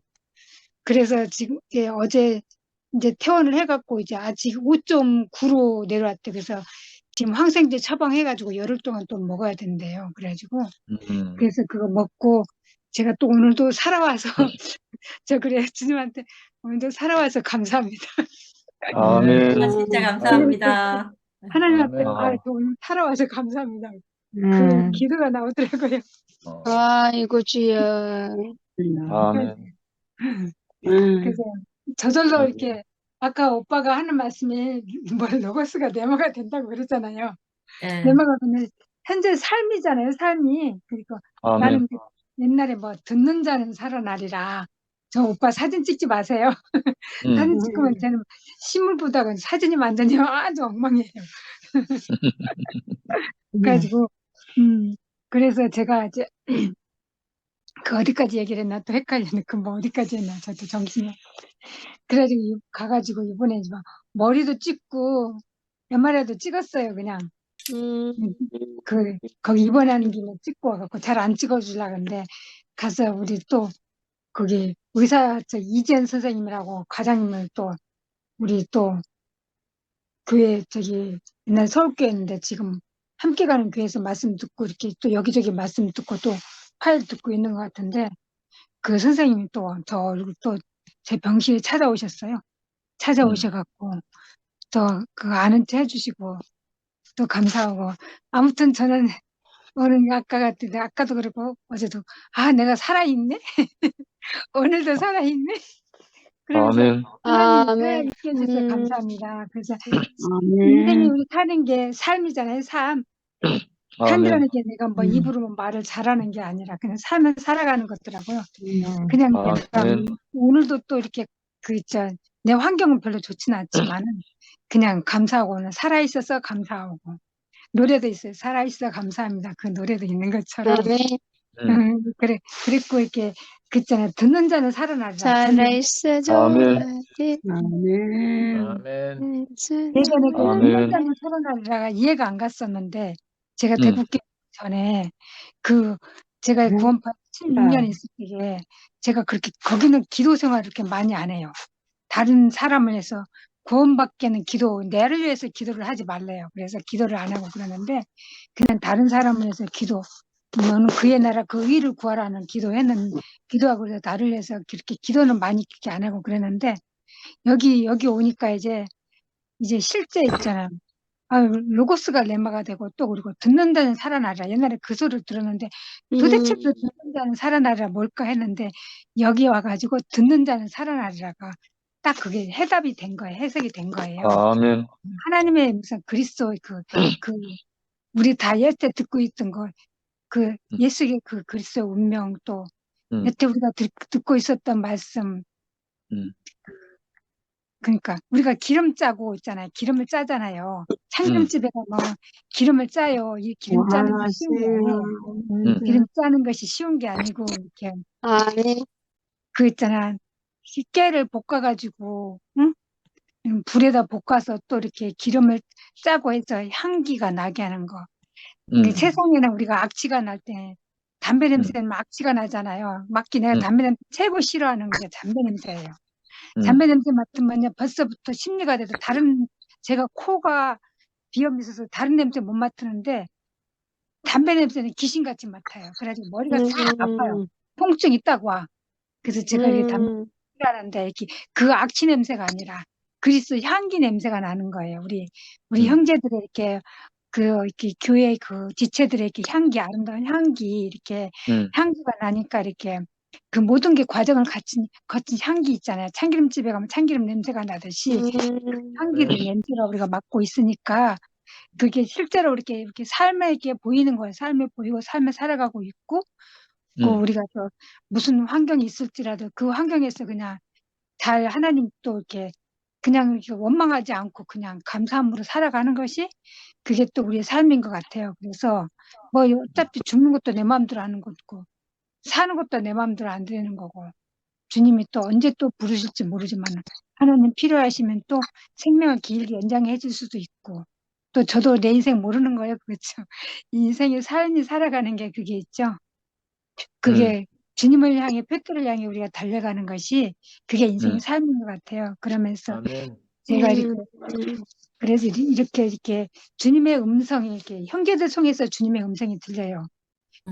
그래서 지금 어제 이제 퇴원을 해갖고 이제 아직 5.9로 내려왔대. 그래서 지금 항생제 처방해가지고 열흘 동안 또 먹어야 된대요. 그래가지고 그래서 그거 먹고 제가 또 오늘도 살아와서 저 그래요. 주님한테 오늘도 살아와서 감사합니다. 아멘. 진짜 감사합니다. 하나님한테 아멘. 저 오늘 살아와서 감사합니다. 그 기도가 나오더라고요. 아이고, 주여. 아멘. 그래서 저절로 아이고. 이렇게 아까 오빠가 하는 말씀이 로고스가 네모가 된다고 그랬잖아요. 예. 네모가 그러면 현재 삶이잖아요. 삶이. 그러니까 아멘. 나는 옛날에 듣는 자는 살아나리라. 저 오빠 사진 찍지 마세요. 사진 찍으면 저는 신문 보다가 사진이 완전히 아주 엉망이에요. 그래가지고 그래서 제가 이제 그 어디까지 얘기를 했나 또 헷갈리네. 뭐 어디까지 했나 저도 정신이. 그래가지고 가가지고 이번에 막 머리도 찍고 MRI도 찍었어요. 그냥 거기 입원하는 김에 찍고 와갖고 잘 안 찍어주려고 근데 가서 우리 또 거기 의사 이지연 선생님이라고 과장님을 또 우리 또 교회 옛날 서울교회였는데 지금 함께 가는 교회에서 말씀 듣고 이렇게 또 여기저기 말씀 듣고 또 파일 듣고 있는 것 같은데 그 선생님이 또 제 병실에 찾아오셨어요. 찾아오셔갖고 또 그 아는 체 해주시고 또 감사하고 아무튼 저는 오늘 아까 같은데 아까도 그러고 어제도 내가 살아있네. 오늘도 살아있네. 그러면서 아멘. 하나님 아멘. 살아있게 해주셔서 감사합니다. 그래서 아멘. 인생이 우리 사는 게 삶이잖아요. 삶. 아멘. 삶이라는 게 내가 뭐 입으로 말을 잘하는 게 아니라 그냥 삶을 살아가는 것더라고요. 그냥 내가 아멘. 오늘도 또 이렇게 내 환경은 별로 좋지는 않지만은 그냥 감사하고 오늘 살아있어서 감사하고 노래도 있어요. 살아있어 감사합니다. 그 노래도 있는 것처럼 아멘. 그랬고 이렇게 그있잖아요. 듣는 자는 살아나리라. 살아있어줘. 아멘. 아멘. 아멘. 예전에 그 아멘. 듣는 자는 살아나리라가 이해가 안 갔었는데 제가 대국교 전에 제가 구원파 16년 있을 때에 제가 그렇게 거기는 기도 생활을 그렇게 많이 안 해요. 다른 사람을 해서 구원받게는 나를 위해서 기도를 하지 말래요. 그래서 기도를 안 하고 그러는데 그냥 다른 사람을 해서 너는 그의 나라 그 의를 구하라는 기도하고 그래서 나를 위해서 그렇게 기도는 많이 그렇게 안 하고 그랬는데 여기 오니까 이제 실제 있잖아요. 로고스가 레마가 되고 또 그리고 듣는 자는 살아나리라. 옛날에 그 소리를 들었는데 도대체 그 듣는 자는 살아나리라 뭘까 했는데 여기 와가지고 듣는 자는 살아나리라가 딱 그게 해답이 된 거예요. 해석이 된 거예요. 아멘. 하나님의 무슨 그리스도의 우리 다 옛때 듣고 있던 예수의 그 그리스도의 운명 또 여태 우리가 듣고 있었던 말씀 그러니까 우리가 기름 짜고 있잖아요. 기름을 짜잖아요. 참기름집에 가면 기름을 짜요. 이 기름 짜는 게 쉬운 게 아니에요. 기름 짜는 것이 쉬운 게 아니고 이렇게 아멘. 있잖아. 깨를 볶아가지고 불에다 볶아서 또 이렇게 기름을 짜고 해서 향기가 나게 하는 거. 세상에는 우리가 악취가 날 때 담배 냄새는 악취가 나잖아요. 내가 담배 냄새 최고 싫어하는 게 담배 냄새예요. 담배 냄새 맡으면 벌써부터 심리가 돼서 제가 코가 비염이 있어서 다른 냄새 못 맡는데 담배 냄새는 귀신같이 맡아요. 그래가지고 머리가 싹 아파요. 통증 있다고 와. 그래서 제가 이게 담배 냄새라는데 이렇게 그 악취 냄새가 아니라 그리스도 향기 냄새가 나는 거예요. 우리 형제들의 이렇게 교회 지체들의 이렇게 아름다운 향기 이렇게 향기가 나니까 이렇게 그 모든 게 과정을 거친 향기 있잖아요. 참기름집에 가면 참기름 냄새가 나듯이 향기를 냄새가 우리가 맡고 있으니까 그게 실제로 이렇게 삶에 이렇게 보이는 거예요. 삶에 보이고 삶에 살아가고 있고 우리가 무슨 환경이 있을지라도 그 환경에서 그냥 잘 하나님 또 이렇게 그냥 이렇게 원망하지 않고 그냥 감사함으로 살아가는 것이 그게 또 우리의 삶인 것 같아요. 그래서 뭐 어차피 죽는 것도 내 마음대로 하는 거고 사는 것도 내 마음대로 안 되는 거고 주님이 또 언제 또 부르실지 모르지만 하나님 필요하시면 또 생명을 길게 연장해 줄 수도 있고 또 저도 내 인생 모르는 거예요. 그렇죠. 이 인생의 삶이 살아가는 게 그게 있죠. 그게 주님을 향해 표토를 향해 우리가 달려가는 것이 그게 인생의 삶인 것 같아요. 그러면서 아멘. 제가 그래서 이렇게 주님의 음성이 이렇게 형제들 통해서 주님의 음성이 들려요.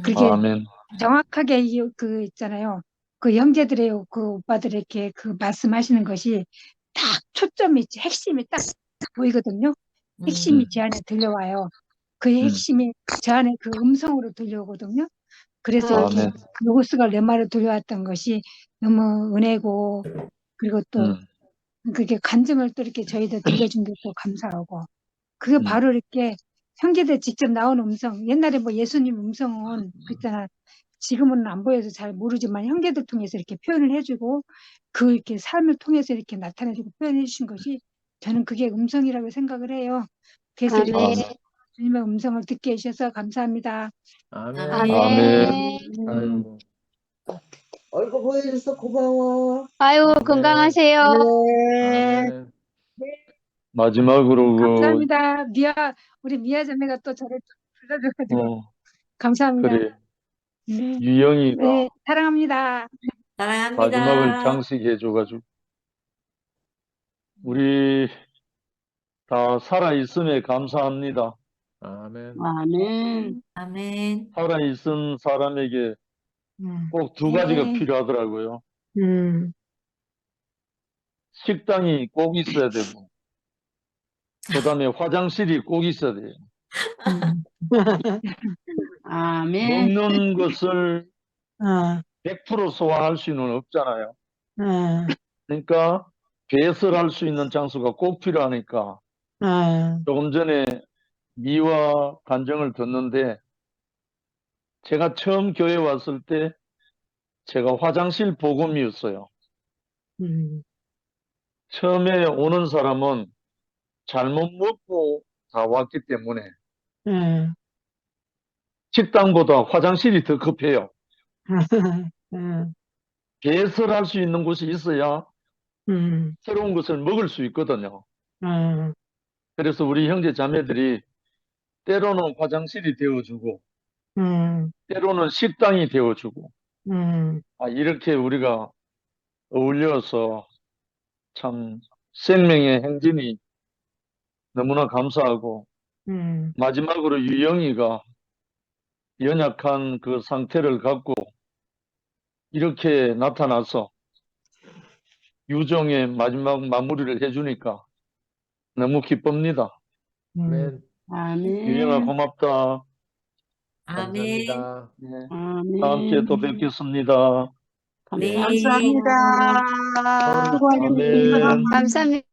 그게 아멘. 정확하게 있잖아요. 그 형제들의 그 오빠들에게 말씀하시는 것이 딱 초점이 있지 핵심이 딱 보이거든요. 핵심이 제 안에 들려와요. 그 핵심이 제 안에 그 음성으로 들려오거든요. 그래서 이렇게 아멘. 로고스가 레마로 들려왔던 것이 너무 은혜고 그리고 또 그게 간증을 또 이렇게 저희들 들려준 게 또 감사하고 그게 바로 이렇게 형제들 직접 나온 음성 옛날에 뭐 예수님 음성은 그랬잖아. 지금은 안 보여서 잘 모르지만 형제들 통해서 이렇게 표현을 해주고 이렇게 삶을 통해서 이렇게 나타내주고 표현해 주신 것이 저는 그게 음성이라고 생각을 해요. 그래서 이렇게 아멘. 주님의 음성을 듣게 해주셔서 감사합니다. 아멘. 아멘. 아이고. 얼굴 보여줘서 고마워. 아유, 건강하세요. 네. 아멘. 마지막으로 감사합니다. 우리 미아 자매가 또 저를 불러줘가지고 감사합니다. 그래. 네. 유영이가 네, 사랑합니다. 사랑합니다. 마지막을 장식해줘가지고 우리 다 살아있음에 감사합니다. 아멘. 아멘. 아멘. 살아있은 사람에게 음, 꼭 두 가지가 네. 필요하더라고요. 음, 식당이 꼭 있어야 되고, 그다음에 화장실이 꼭 있어야 돼요. 음. 아멘. 먹는 것을 어, 100% 소화할 수는 없잖아요. 어, 그러니까 배설할 수 있는 장소가 꼭 필요하니까 어, 조금 전에 미화 간증을 듣는데 제가 처음 교회 왔을 때 제가 화장실 복음이었어요. 음, 처음에 오는 사람은 잘못 먹고 다 왔기 때문에 어, 식당보다 화장실이 더 급해요. 어, 배설할 수 있는 곳이 있어야 음, 새로운 것을 먹을 수 있거든요. 어, 그래서 우리 형제 자매들이 때로는 화장실이 되어주고 때로는 식당이 되어주고 이렇게 우리가 어울려서 참 생명의 행진이 너무나 감사하고 마지막으로 유영이가 연약한 그 상태를 갖고 이렇게 나타나서 유정의 마지막 마무리를 해주니까 너무 기쁩니다. 아멘. 유영아 아멘. 고맙다. 아멘. 감사합니다. 네. 다음 주에 아멘. 또 뵙겠습니다. 네. 감사합니다. 아멘. 수고하셨습니다. 감사합니다.